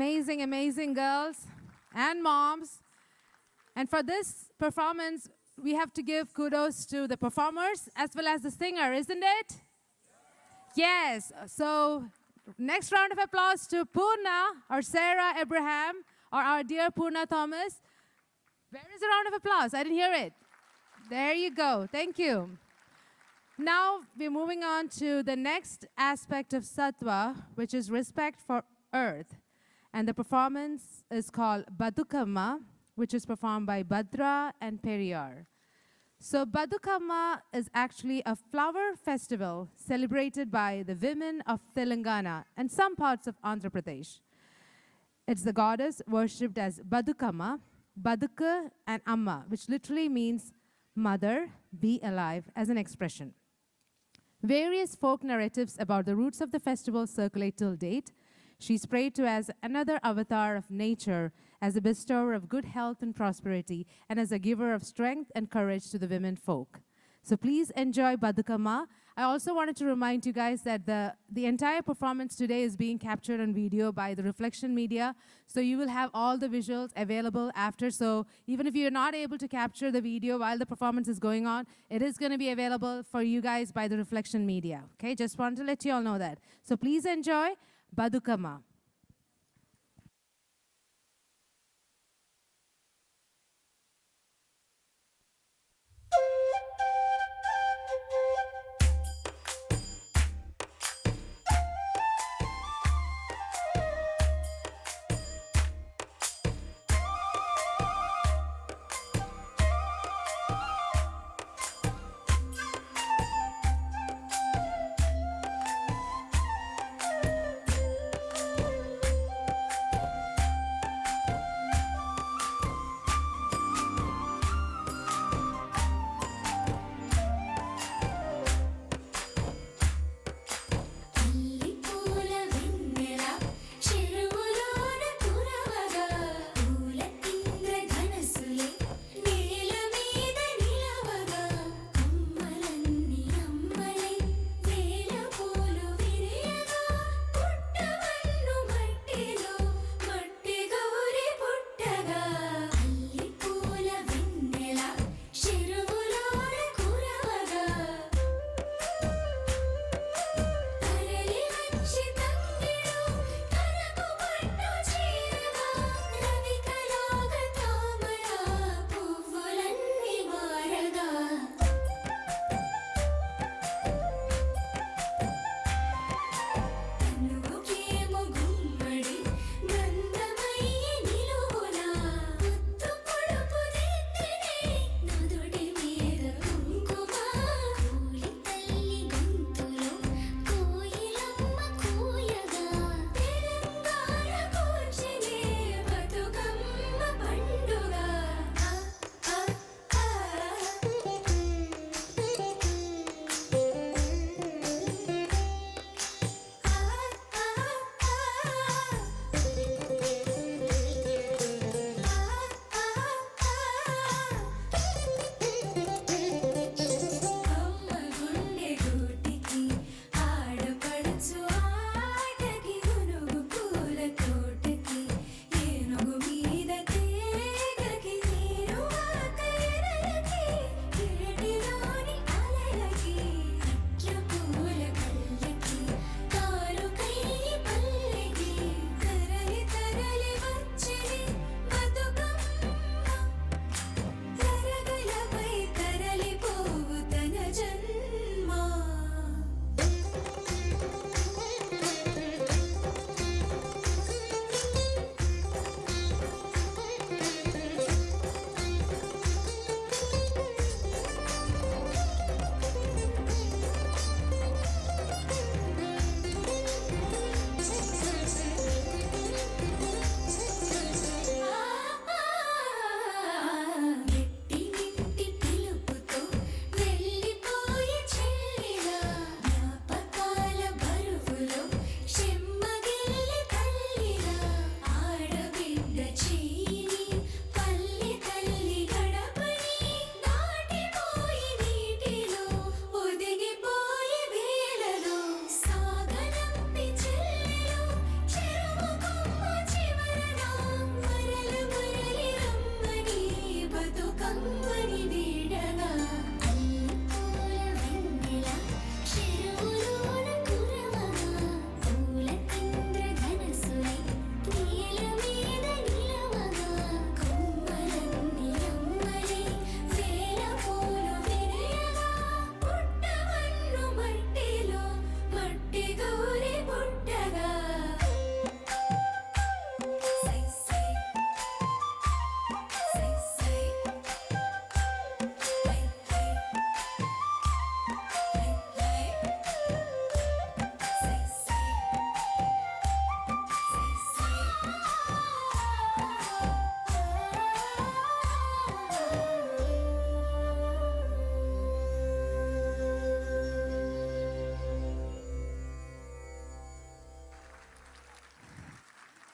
Amazing, amazing girls and moms. And for this performance, we have to give kudos to the performers as well as the singer, isn't it? Yes. So next round of applause to Purna or Sarah Abraham or our dear Purna Thomas. Where is the round of applause? I didn't hear it. There you go. Thank you. Now we're moving on to the next aspect of Satthwa, which is respect for earth. And the performance is called Badukama, which is performed by Bhadra and Periyar. So Badukama is actually a flower festival celebrated by the women of Telangana and some parts of Andhra Pradesh. It's the goddess worshipped as Badukama, Baduka and Amma, which literally means mother, be alive, as an expression. Various folk narratives about the roots of the festival circulate till date. She's prayed to as another avatar of nature, as a bestower of good health and prosperity, and as a giver of strength and courage to the women folk. So please enjoy Badukama. I also wanted to remind you guys that the entire performance today is being captured on video by the Reflection Media. So you will have all the visuals available after. So even if you're not able to capture the video while the performance is going on, it is going to be available for you guys by the Reflection Media. Okay, just wanted to let you all know that. So please enjoy Badukama.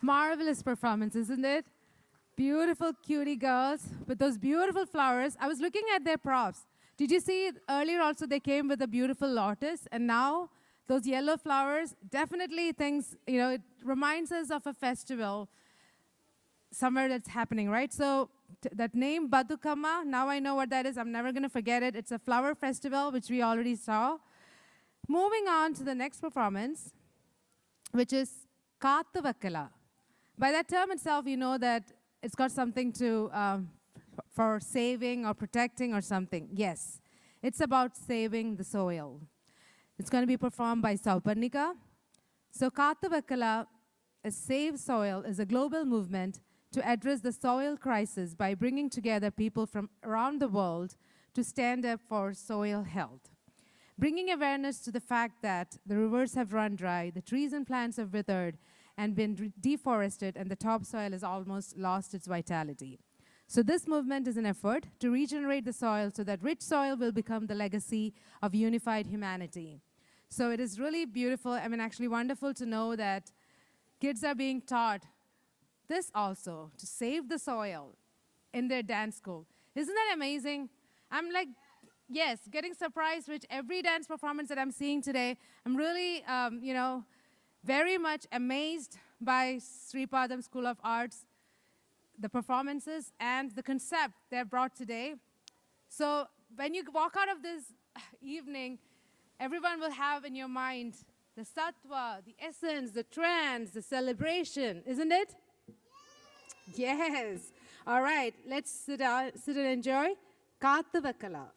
Marvelous performance, isn't it? Beautiful cutie girls with those beautiful flowers. I was looking at their props. Did you see earlier also they came with a beautiful lotus, and now those yellow flowers, definitely things, it reminds us of a festival somewhere that's happening, right? So that name, Badukama, now I know what that is. I'm never going to forget it. It's a flower festival, which we already saw. Moving on to the next performance, which is Kattavakkala. By that term itself, you know that it's got something to, for saving or protecting or something. Yes, it's about saving the soil. It's going to be performed by Sopanakam. So Kattavakkala, Save Soil, is a global movement to address the soil crisis by bringing together people from around the world to stand up for soil health. Bringing awareness to the fact that the rivers have run dry, the trees and plants have withered and been deforested, and the topsoil has almost lost its vitality. So this movement is an effort to regenerate the soil so that rich soil will become the legacy of unified humanity. So it is really beautiful, actually wonderful to know that kids are being taught this also, to save the soil in their dance school. Isn't that amazing? I'm like, yes, getting surprised with every dance performance that I'm seeing today. I'm really, very much amazed by Sreepadam School of Arts, the performances and the concept they've brought today. So when you walk out of this evening, everyone will have in your mind the Satthwa, the essence, the trance, the celebration, isn't it? Yes. All right, let's sit and enjoy Kattavakkala.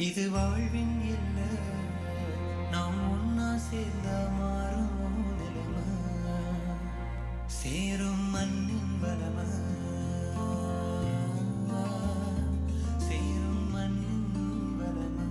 இது வாழ்வின் இல்ல நாம் ஒன்னா சேர்ந்த மாறும் நிலைமை சேரும் மண்ணின் வளமா சேரும் மண்ணின் வளமா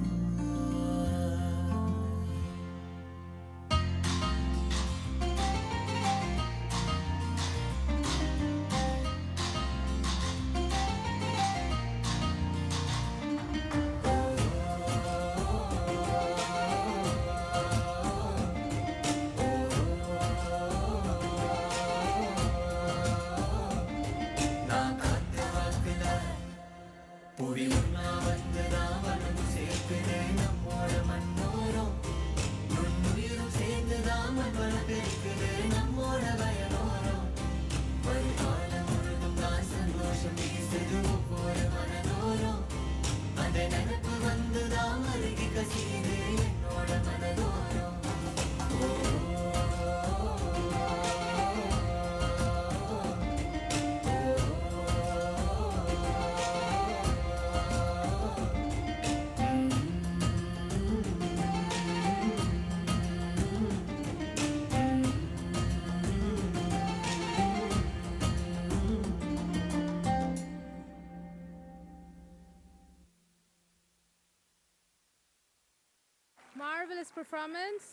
Marvelous performance.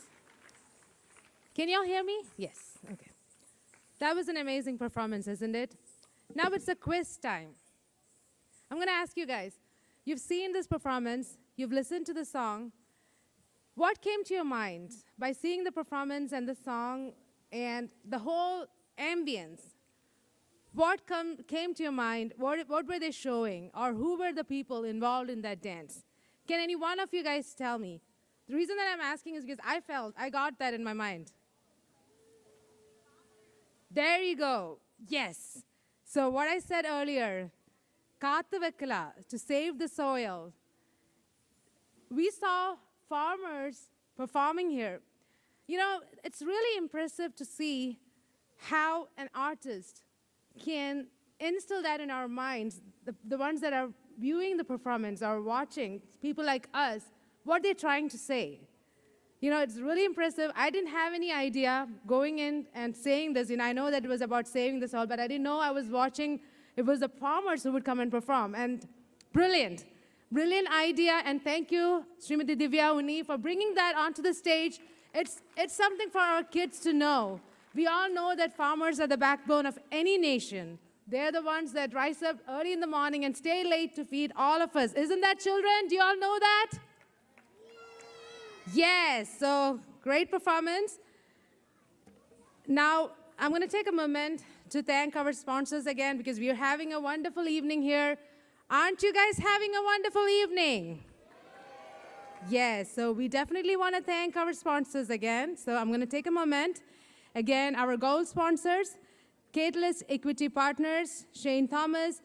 Can y'all hear me? Yes. Okay. That was an amazing performance, isn't it? Now it's a quiz time. I'm going to ask you guys, you've seen this performance, you've listened to the song. What came to your mind by seeing the performance and the song and the whole ambience? What came to your mind? What were they showing? Or who were the people involved in that dance? Can any one of you guys tell me? The reason that I'm asking is because I got that in my mind. There you go. Yes. So what I said earlier, Kaathu Vekkala, to save the soil. We saw farmers performing here. You know, it's really impressive to see how an artist can instill that in our minds, the ones that are viewing the performance or watching, people like us, what they're trying to say. You know, it's really impressive. I didn't have any idea going in and saying this. You know, I know that it was about saving the soil, but I didn't know I was watching, it was the farmers who would come and perform. And brilliant. Brilliant idea, and thank you, Srimati Divyaa, Unni, for bringing that onto the stage. It's something for our kids to know. We all know that farmers are the backbone of any nation. They're the ones that rise up early in the morning and stay late to feed all of us. Isn't that, children? Do you all know that? Yes, so great performance. Now, I'm going to take a moment to thank our sponsors again because we are having a wonderful evening here. Aren't you guys having a wonderful evening? Yes, so we definitely want to thank our sponsors again. So I'm going to take a moment. Again, our gold sponsors, Catalyst Equity Partners, Shane Thomas,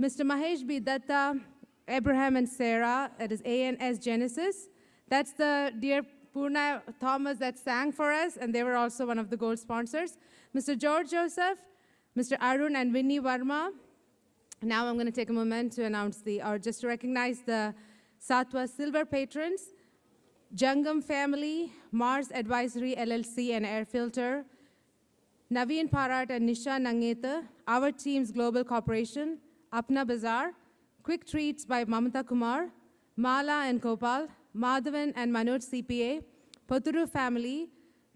Mr. Mahesh B. Datta, Abraham and Sarah, that is ANS Genesis. That's the dear Purna Thomas that sang for us, and they were also one of the gold sponsors. Mr. George Joseph, Mr. Arun and Vinny Varma. Now I'm going to take a moment to announce just to recognize the Satthwa silver patrons, Jangam Family, Mars Advisory LLC and Air Filter, Naveen Parat and Nisha Nangeta, Our Team's Global Corporation, Apna Bazaar, Quick Treats by Mamata Kumar, Mala and Gopal, Madhavan and Manoj CPA, Paturu Family,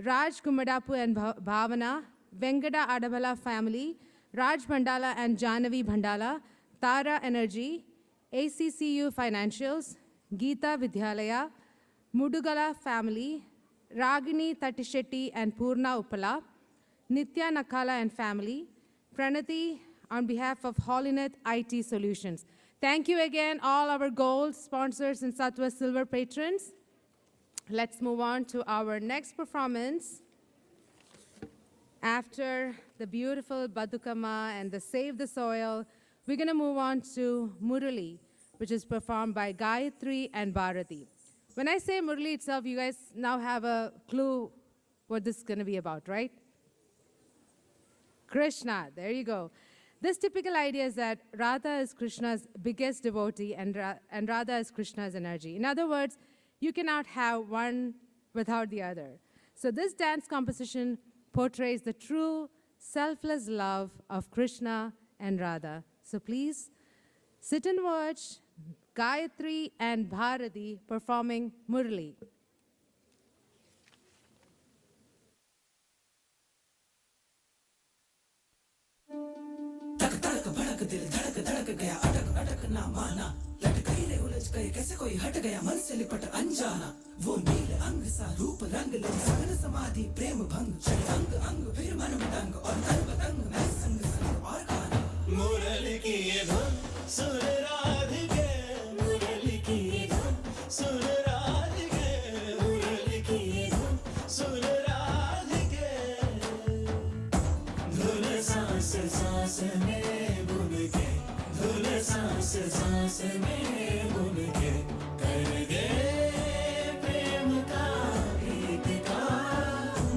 Raj Kumadapu and Bhavana, Venkata Adabala Family, Raj Bhandala and Janavi Bhandala, Tara Energy, ACCU Financials, Geeta Vidyalaya, Mudugala Family, Ragini Tattishetty and Purna Uppala, Nitya Nakala and Family, Pranati on behalf of Holinet IT Solutions. Thank you again, all our gold sponsors and Satthwa silver patrons. Let's move on to our next performance. After the beautiful Badukama and the Save the Soil, we're going to move on to Murali, which is performed by Gayatri and Bharati. When I say Murali itself, you guys now have a clue what this is going to be about, right? Krishna, there you go. This typical idea is that Radha is Krishna's biggest devotee and Radha is Krishna's energy. In other words, you cannot have one without the other. So this dance composition portrays the true selfless love of Krishna and Radha. So please sit and watch Gayatri and Bharati performing Murali. तक तड़क भड़क दिल धड़क धड़क गया अटक अटक ना माना लटक गए उलझ गए कैसे कोई हट गया मन से लिपट अनजाना वो नील अंग सा रूप रंग ले सगन समाधि प्रेम भंग चढ़ अंग अंग फिर मन मदंग और तन बदंग मैं संग संग और गाना मुरली की ये धुन सुर राधिके मुरली की ये धुन सुर राधिके मुरली की ये धुन सुर राधिके धुन सांस सांस में बुन के धुन सांस सांस में बुन के कर दे प्रेम का गीत का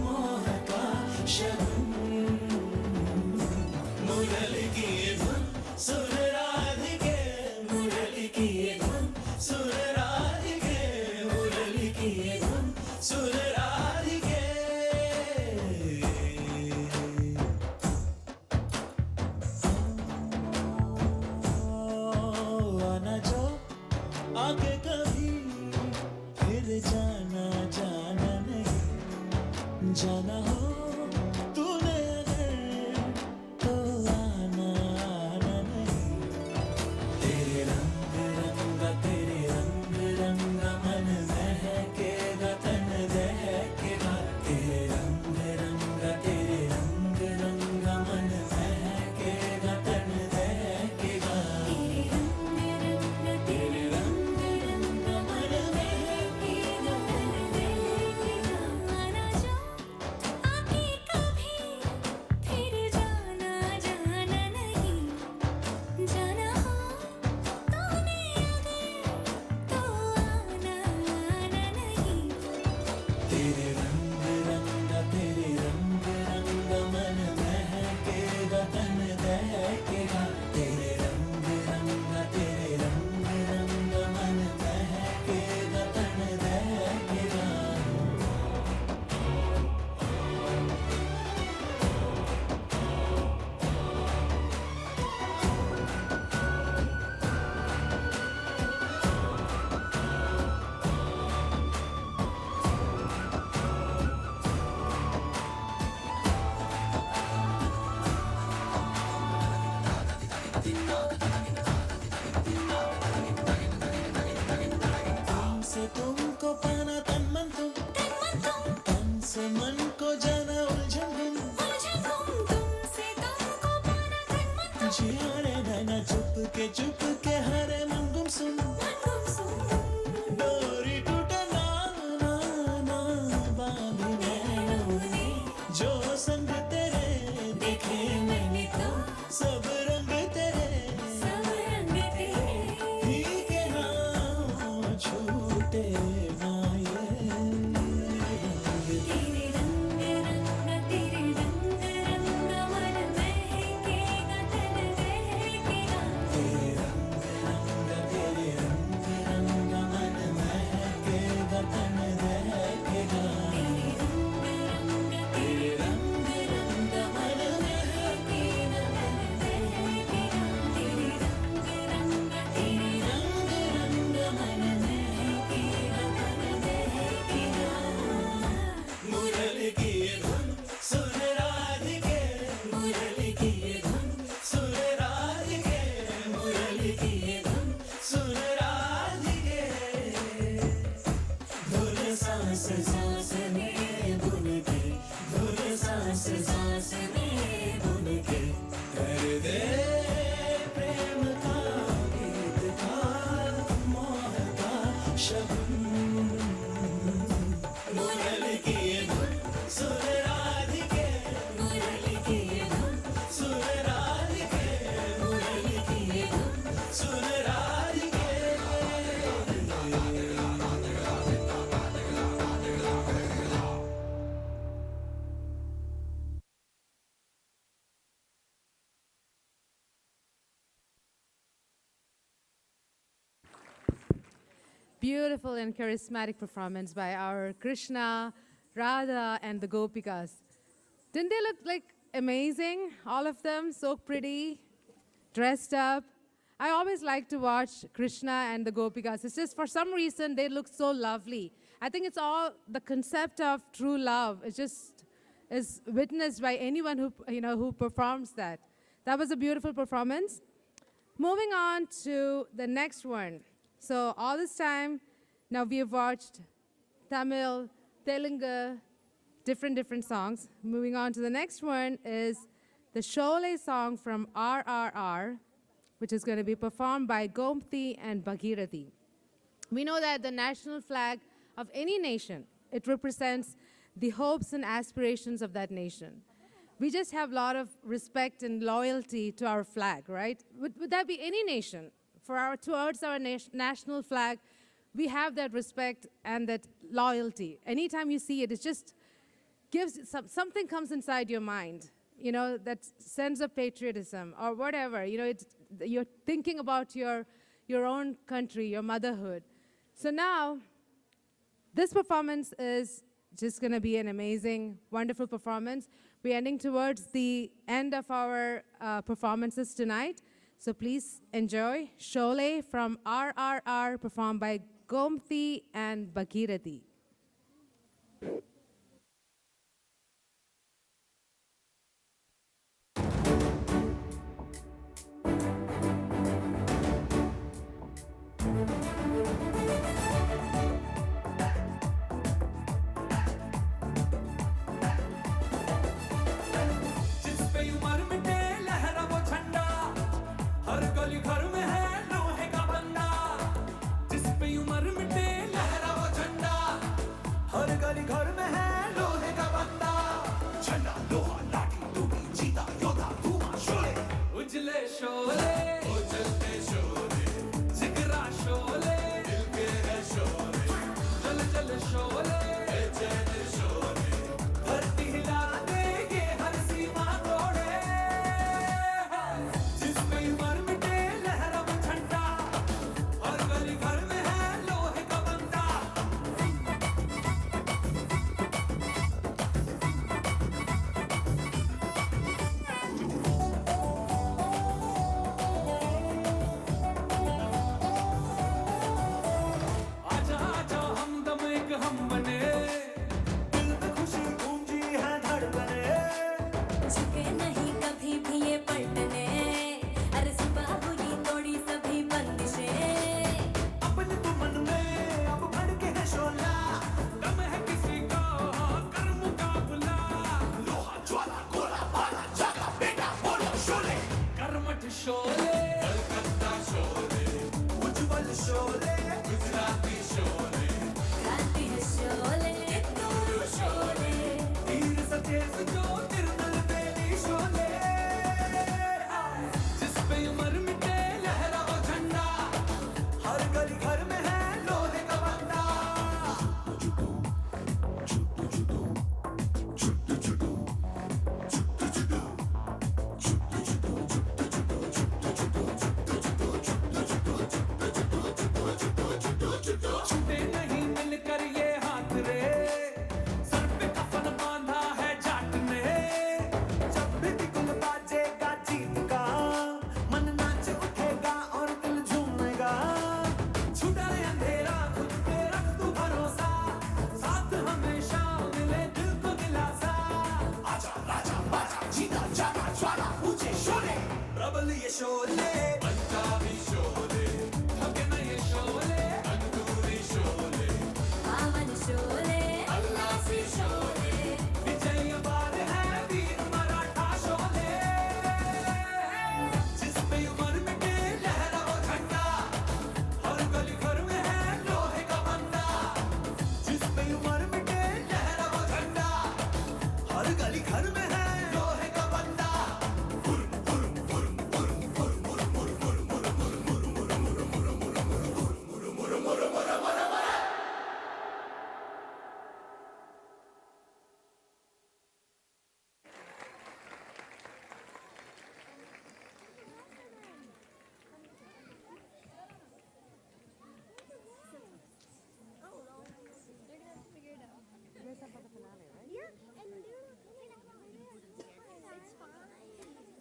मोह का शब्द मुरली की ये धुन सुर राधिके मुरली की ये धुन सुर राधिके मुरली की ये धुन सुर राधिके आना जो आके कभी फिर जाना जाना नहीं जाना हो तूने अगर तो आना आना नहीं तेरे रंग रंगा मन महकेगा तन दहकेगा तेरे रंग रंगा मन महकेगा तन दहकेगा तेरे रंग रंगा मन महकेगा तन दहकेगा आना जो आके कभी फिर जाना जाना नहीं जाना हो तूने अगर तो आना आना नहीं तेरे रंग रंगा मन महकेगा तन दहकेगा तेरे रंग रंगा मन महकेगा तन दहकेगा तुमसे तुमको पाना तन मन तुम तन से मन को जाना उलझन गुम तुमसे तुमको पाना तन मन तुम जिया रे नैना चुप के हरे मन गुम सुन डोरी टूटे ना ना ना बांधी नैनों ने जो संग तेरे देखे मैंने तो सब रंग तेरे सब रंग तेरे फीके ना छूटे ना ये तेरे रंग रंगा मन महकेगा तन दहकेगा तेरे रंग रंगा मन महकेगा तन दहकेगा तेरे रंग रंगा मन महकेगा तन दहकेगा तेरे रंग रंगा मन महकेगा तन दहकेगा मुरली की ये धुन सुन राधिके मुरली की ये धुन सुन राधिके मुरली की ये धुन सुन राधिके धुन सांस सांस में बुन के धुन सांस सांस में बुन के कर दे प्रेम का गीत का मोह का शब्द मुरली की ये धुन सुन राधिके मुरली की ये धुन सुन राधिके मुरली की ये धुन सुन राधिके Beautiful and charismatic performance by our Krishna, Radha, and the Gopikas. Didn't they look like amazing, all of them, so pretty, dressed up. I always like to watch Krishna and the Gopikas. It's just for some reason they look so lovely. I think it's all the concept of true love. It just is witnessed by anyone who performs that. That was a beautiful performance. Moving on to the next one. So all this time, now we have watched Tamil, Telugu, different songs. Moving on to the next one is the Sholay song from RRR, which is going to be performed by Gomti and Bhagirathi. We know that the national flag of any nation, it represents the hopes and aspirations of that nation. We just have a lot of respect and loyalty to our flag, right? Would that be any nation? Towards our national flag, we have that respect and that loyalty. Anytime you see it, it just gives something comes inside your mind, that sense of patriotism or whatever. You're thinking about your own country, your motherhood. So now, this performance is just going to be an amazing, wonderful performance. We're ending towards the end of our performances tonight. So please enjoy Sholay from RRR, performed by Gomti and Bhagirathi.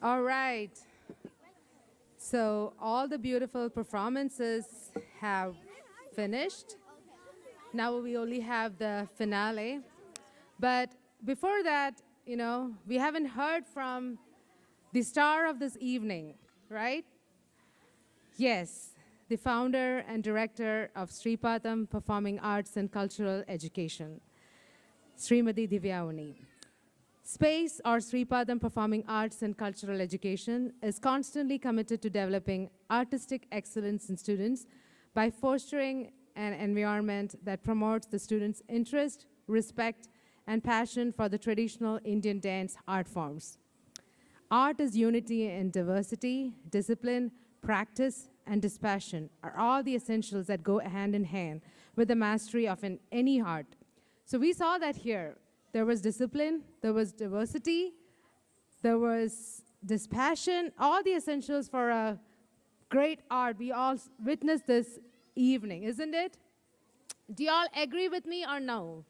All right. So all the beautiful performances have finished. Now we only have the finale. But before that, we haven't heard from the star of this evening, right? Yes, the founder and director of Sreepadam Performing Arts and Cultural Education, Srimati Divyaa Unni. Space, or Sreepadam Performing Arts and Cultural Education, is constantly committed to developing artistic excellence in students by fostering an environment that promotes the students' interest, respect, and passion for the traditional Indian dance art forms. Art is unity and diversity, discipline, practice, and dispassion are all the essentials that go hand in hand with the mastery of any art. So we saw that here. There was discipline, there was diversity, there was dispassion, all the essentials for a great art we all witnessed this evening, isn't it? Do you all agree with me or no?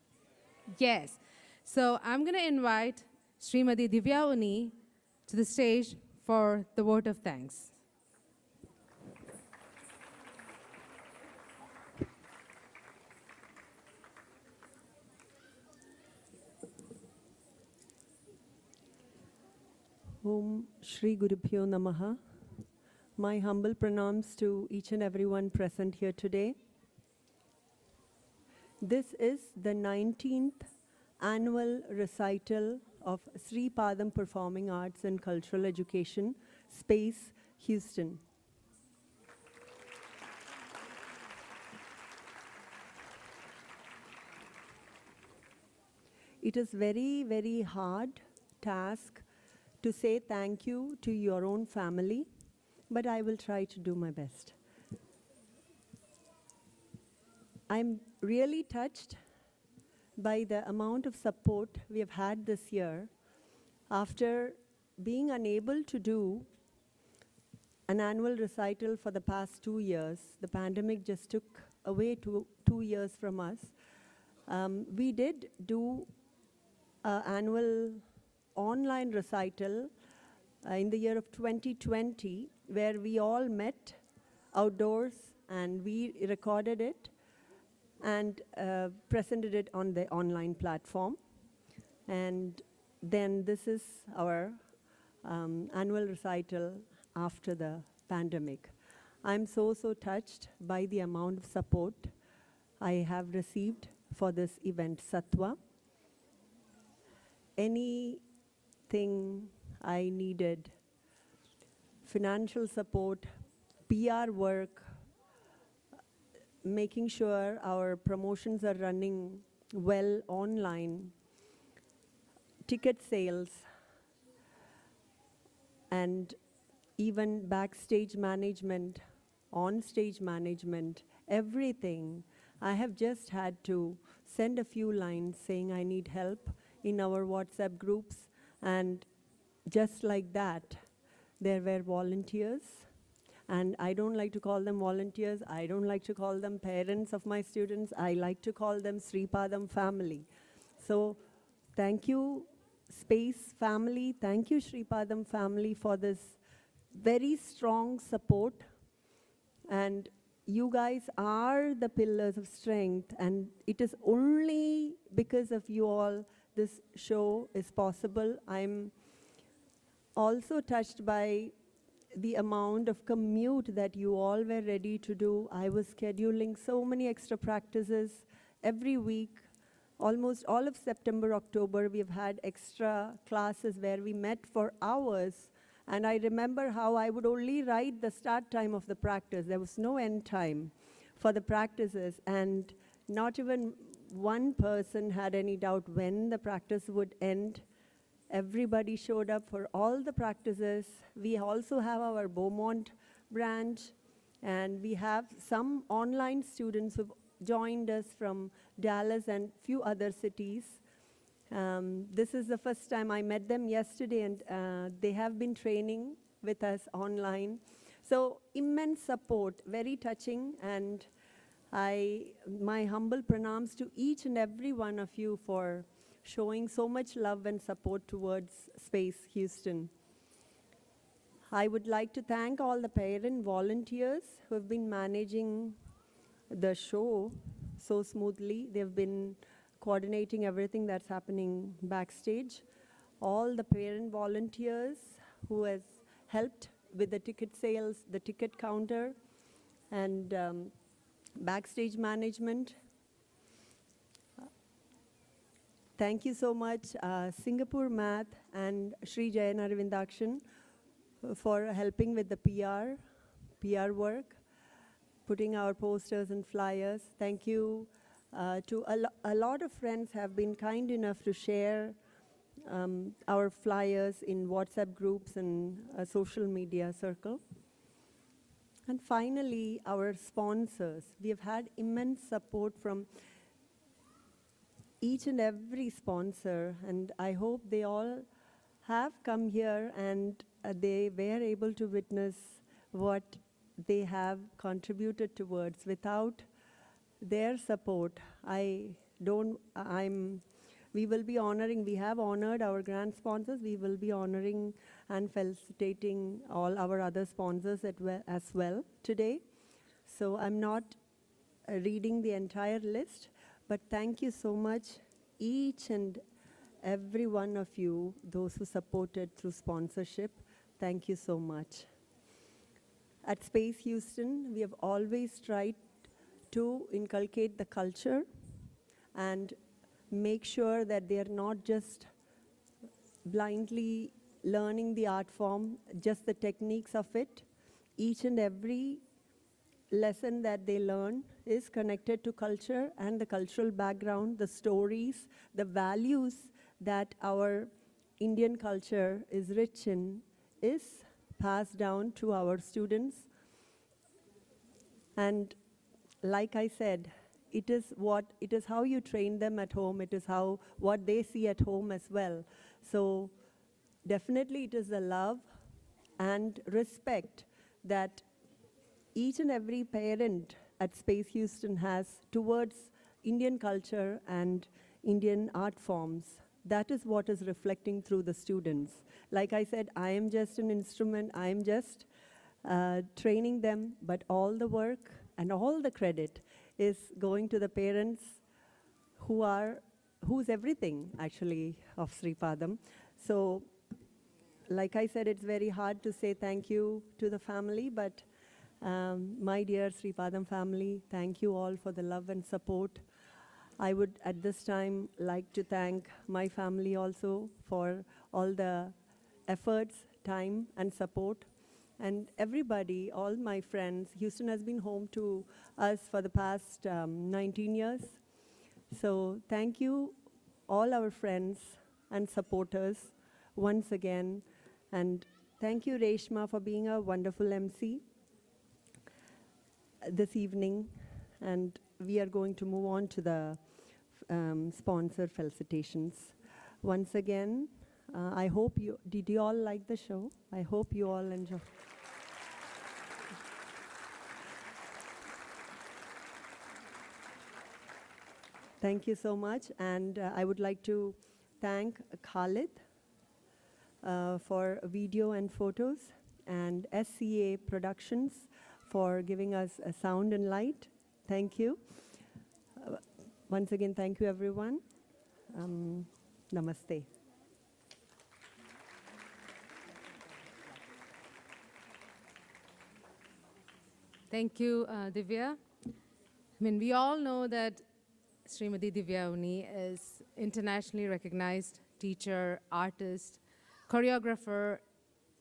Yes. So I'm going to invite Srimati Divyaa Unni to the stage for the vote of thanks. Om Shri Gurubhyo Namaha. My humble pranams to each and everyone present here today. This is the 19th annual recital of Sreepadam Performing Arts and Cultural Education, Space, Houston. It is very, very hard task to say thank you to your own family, but I will try to do my best. I'm really touched by the amount of support we have had this year. After being unable to do an annual recital for the past 2 years, the pandemic just took away 2 years from us. We did do an annual online recital in the year of 2020, where we all met outdoors and we recorded it and presented it on the online platform. And then this is our annual recital after the pandemic. I'm so touched by the amount of support I have received for this event, Satthwa. Anything I needed, financial support, PR work, making sure our promotions are running well online, ticket sales, and even backstage management, on-stage management, everything. I have just had to send a few lines saying I need help in our WhatsApp groups, and just like that, there were volunteers. And I don't like to call them volunteers. I don't like to call them parents of my students. I like to call them Sreepadam family. So thank you, Space family. Thank you, Sreepadam family, for this very strong support. And you guys are the pillars of strength. And it is only because of you all this show is possible. I'm also touched by the amount of commute that you all were ready to do. I was scheduling so many extra practices every week. Almost all of September, October, we've had extra classes where we met for hours. And I remember how I would only write the start time of the practice. There was no end time for the practices. And not even one person had any doubt when the practice would end. Everybody showed up for all the practices. We also have our Beaumont branch, and we have some online students who've joined us from Dallas and few other cities. This is the first time I met them yesterday, and they have been training with us online. So immense support, very touching, and my humble pranams to each and every one of you for showing so much love and support towards Space Houston. I would like to thank all the parent volunteers who have been managing the show so smoothly. They've been coordinating everything that's happening backstage. All the parent volunteers who has helped with the ticket sales, the ticket counter, and backstage management. Thank you so much, Singapore Math and Sri Jayan Aravindakshan for helping with the PR work, putting our posters and flyers. Thank you to a lot of friends have been kind enough to share our flyers in WhatsApp groups and a social media circle. And finally, our sponsors. We have had immense support from each and every sponsor, and I hope they all have come here and they were able to witness what they have contributed towards. Without their support, we will be honoring, we have honored our grand sponsors, we will be honoring and felicitating all our other sponsors as well today. So I'm not reading the entire list, but thank you so much, each and every one of you, those who supported through sponsorship. Thank you so much. At Space Houston, we have always tried to inculcate the culture and make sure that they are not just blindly learning the art form, just the techniques of it. Each and every lesson that they learn is connected to culture and the cultural background, the stories, the values that our Indian culture is rich in is passed down to our students. And like I said, it is how you train them at home, it is what they see at home as well. So definitely it is the love and respect that each and every parent at Space Houston has towards Indian culture and Indian art forms. That is what is reflecting through the students. Like I said, I am just an instrument, I am just training them, but all the work and all the credit is going to the parents who's everything actually of Sreepadam. So like I said, it's very hard to say thank you to the family, but my dear Sreepadam family, thank you all for the love and support. I would at this time like to thank my family also for all the efforts, time and support. And everybody, all my friends, Houston has been home to us for the past 19 years. So thank you all our friends and supporters once again. And thank you Reshma for being a wonderful MC this evening. And we are going to move on to the sponsor felicitations. Once again, I hope did you all like the show? I hope you all enjoy. Thank you so much. And I would like to thank Khalid for video and photos, and SCA Productions for giving us a sound and light. Thank you. Once again, thank you everyone. Namaste. Thank you, Divya. I mean, we all know that Srimati Divyaa Unni is internationally recognized teacher, artist, choreographer.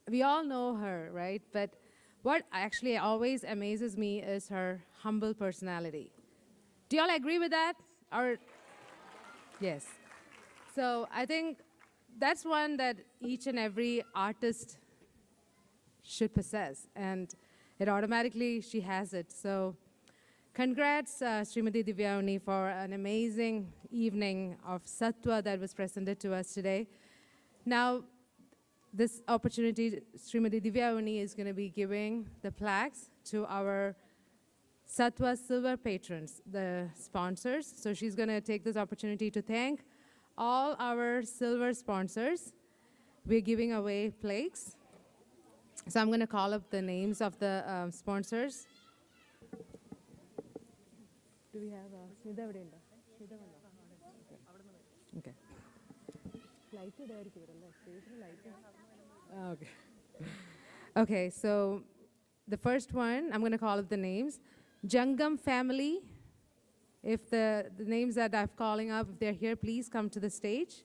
We all know her, right? But what actually always amazes me is her humble personality. Do you all agree with that? Or yes. So I think that's one that each and every artist should possess, and it automatically she has it. So congrats, Srimati Divyaa Unni, for an amazing evening of Satthwa that was presented to us today. Now, this opportunity, Srimati Divyaa Unni is going to be giving the plaques to our Satthwa Silver patrons, the sponsors. So she's going to take this opportunity to thank all our silver sponsors. We're giving away plaques. So I'm going to call up the names of the sponsors. Do we have Smita? Okay. Okay. Okay, so the first one, I'm going to call up the names. Jangam family. If the names that I'm calling up, if they're here, please come to the stage.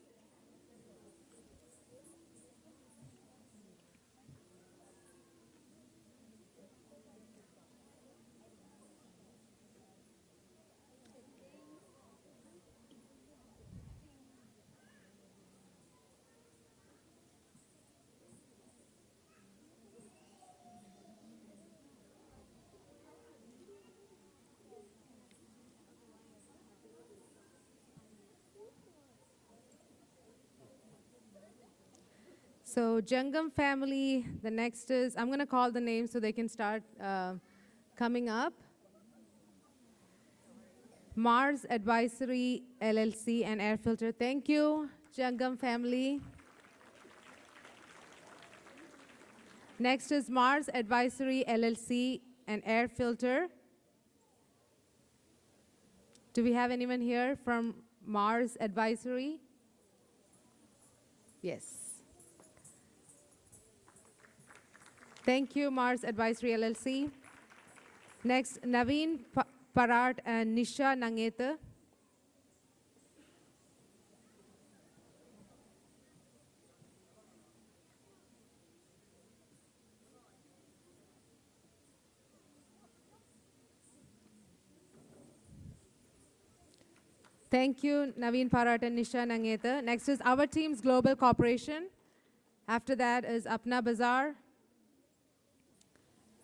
So Jangam family, the next is, I'm going to call the names so they can start coming up. Mars Advisory LLC and Air Filter. Thank you, Jangam family. Next is Mars Advisory LLC and Air Filter. Do we have anyone here from Mars Advisory? Yes. Thank you, Mars Advisory LLC. Next, Naveen Parat and Nisha Nangeta. Thank you, Naveen Parat and Nisha Nangeta. Next is Our Team's Global Corporation. After that is Apna Bazaar.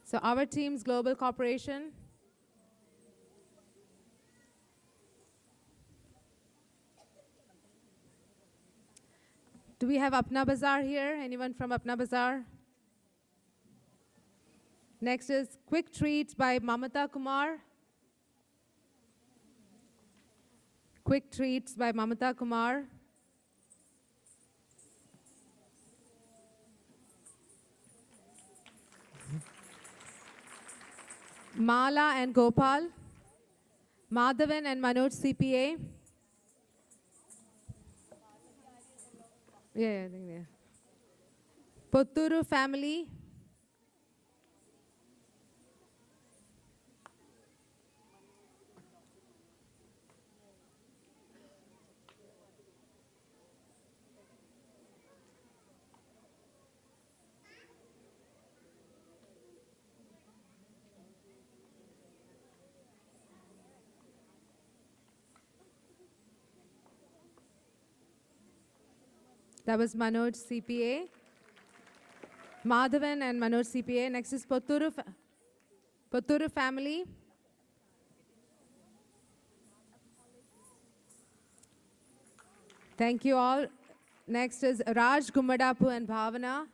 So Our Team's Global Corporation. Do we have Apna Bazaar here? Anyone from Apna Bazaar? Next is Quick Treats by Mamata Kumar. Quick Treats by Mamata Kumar. Mala and Gopal. Madhavan and Manoj CPA. Yeah, I think yeah. Putturu family. That was Manoj CPA. Madhavan and Manoj CPA. Next is Putturu family. Thank you all. Next is Raj Gumadapu and Bhavana.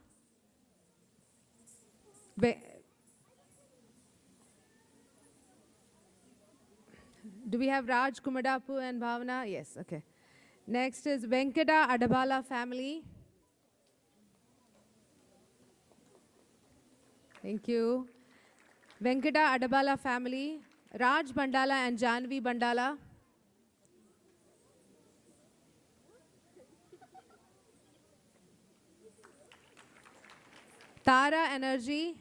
Do we have Raj Gumadapu and Bhavana? Yes, okay. Next is Venkata Adabala family. Thank you. Venkata Adabala family. Raj Bandala and Janvi Bandala. Tara Energy.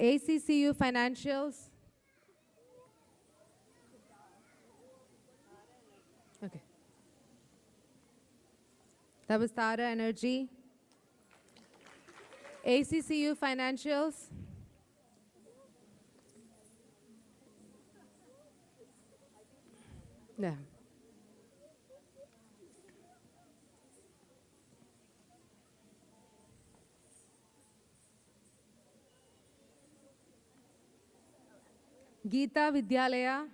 ACCU Financials. Okay. That was Tara Energy. ACCU Financials. Yeah. Geeta Vidyalaya.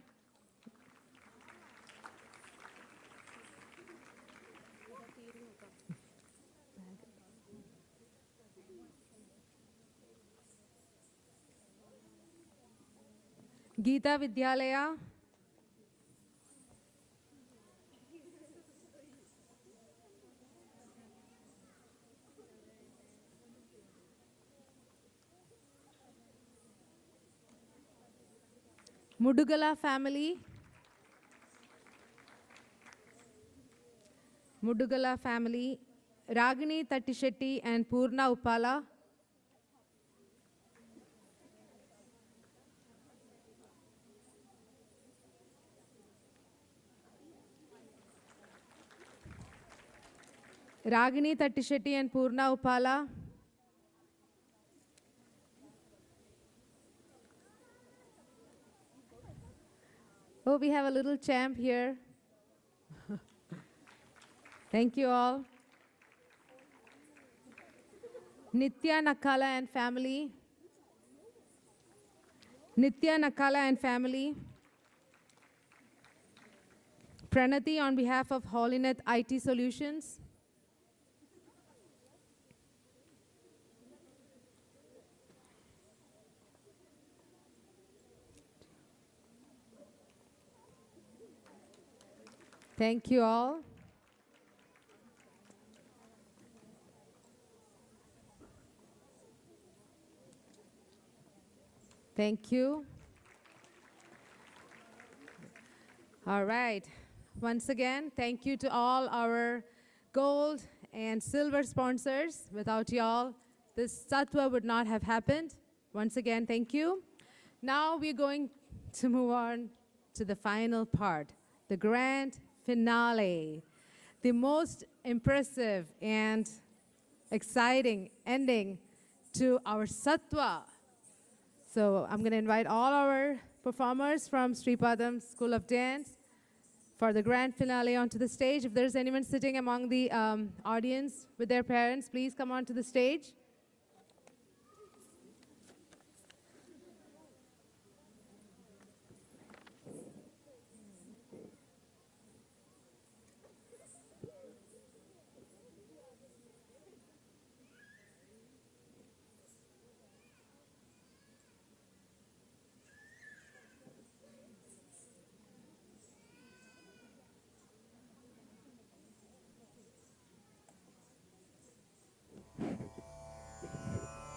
Geeta Vidyalaya. Mudugala family. Mudugala family. Ragini Tattishetty and Purna Uppala. Ragini Tattishetty and Purna Uppala. Oh, we have a little champ here. Thank you all. Nitya Nakala and family. Nitya Nakala and family. Pranati on behalf of Holynet IT Solutions. Thank you all. Thank you. All right. Once again, thank you to all our gold and silver sponsors. Without y'all, this Satthwa would not have happened. Once again, thank you. Now we're going to move on to the final part, the grand finale, the most impressive and exciting ending to our Satthwa. So I'm going to invite all our performers from Sreepadam School of Dance for the grand finale onto the stage. If there's anyone sitting among the audience with their parents, please come onto the stage.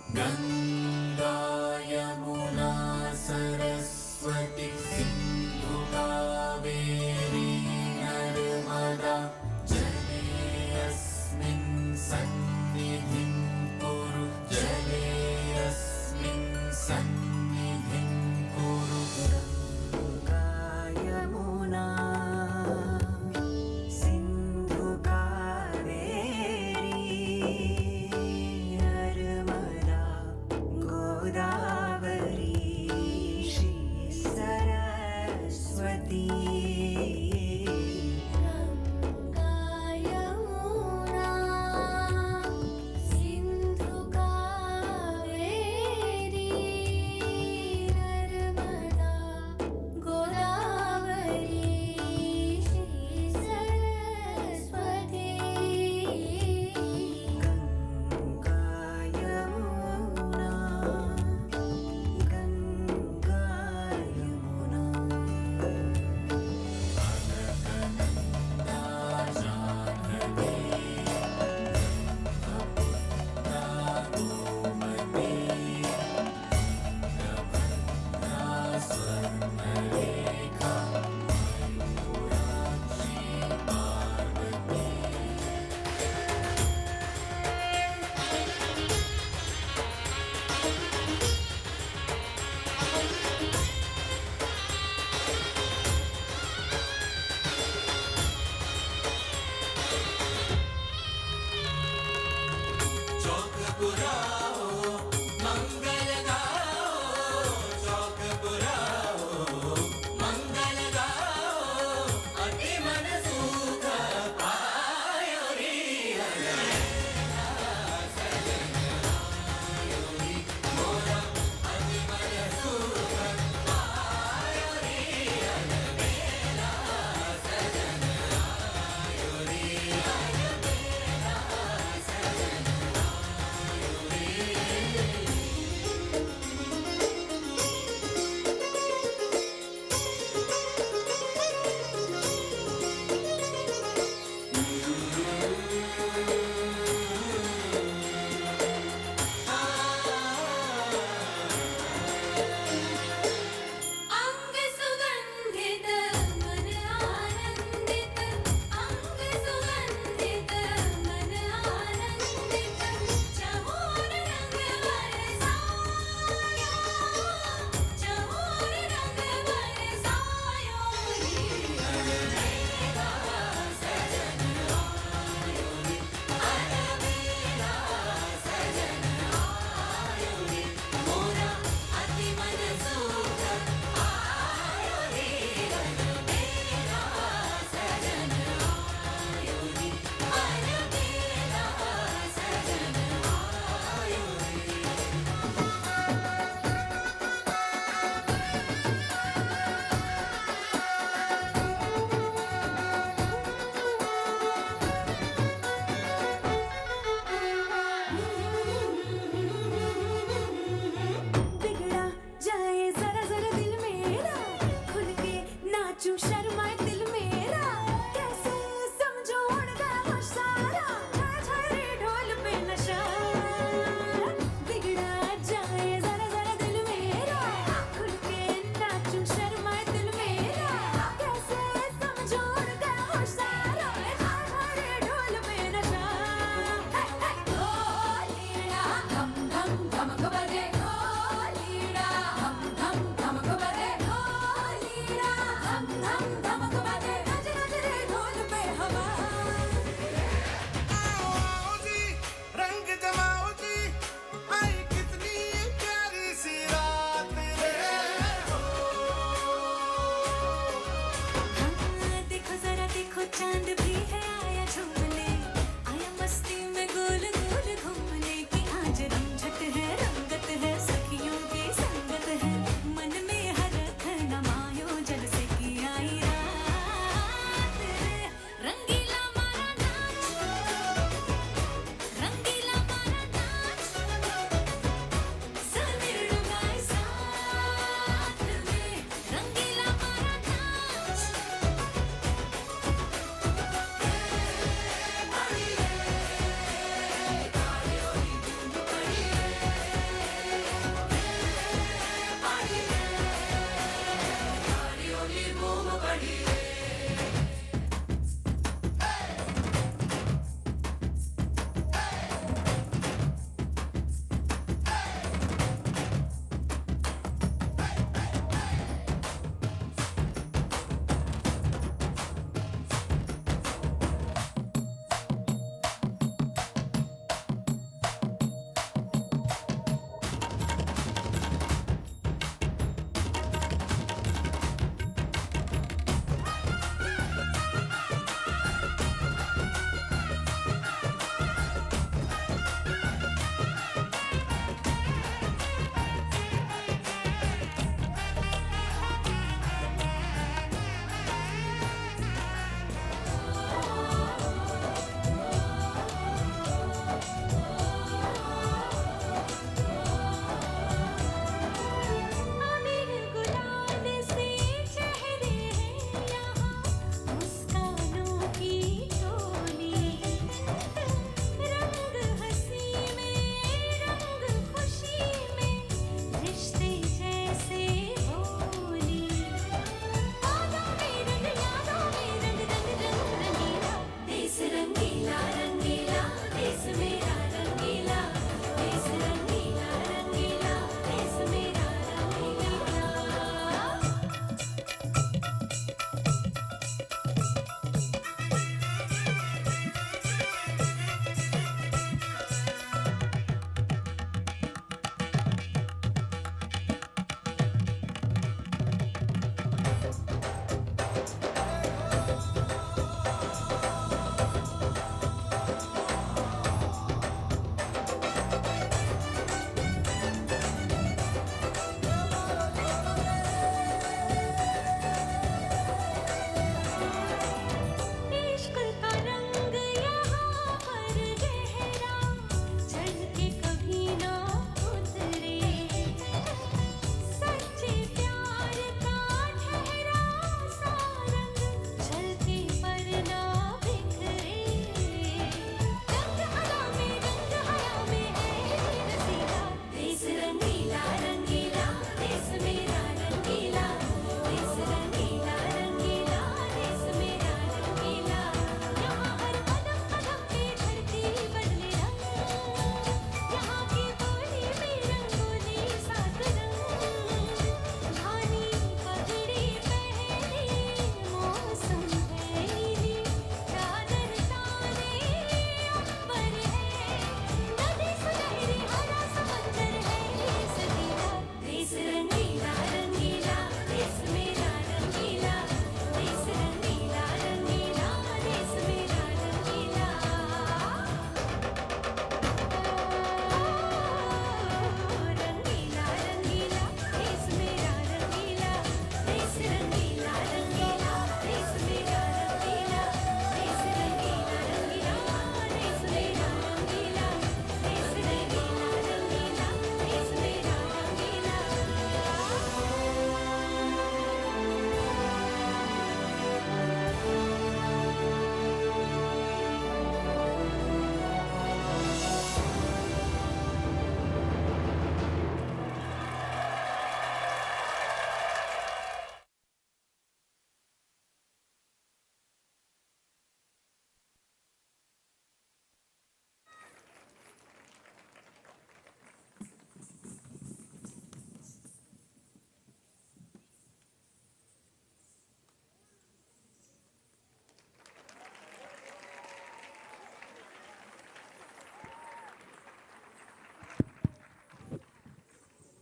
Ganga Yamuna Saraswati Sindhu Kaveri Narmada जले अस्मिन् सन्निधिं कुरु जले अस्मिन् सन्निधिं कुरु Ganga Yamuna Sindhu Kaveri Narmada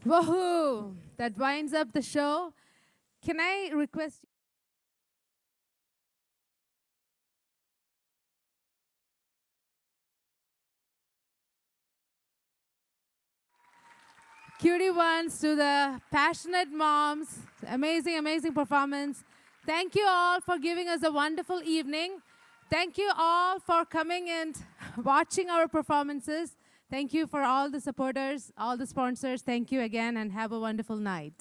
Woohoo! That winds up the show. Can I request cutie ones to the passionate moms? Amazing, amazing performance. Thank you all for giving us a wonderful evening. Thank you all for coming and watching our performances. Thank you for all the supporters, all the sponsors. Thank you again and have a wonderful night.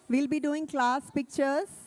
We'll be doing class pictures.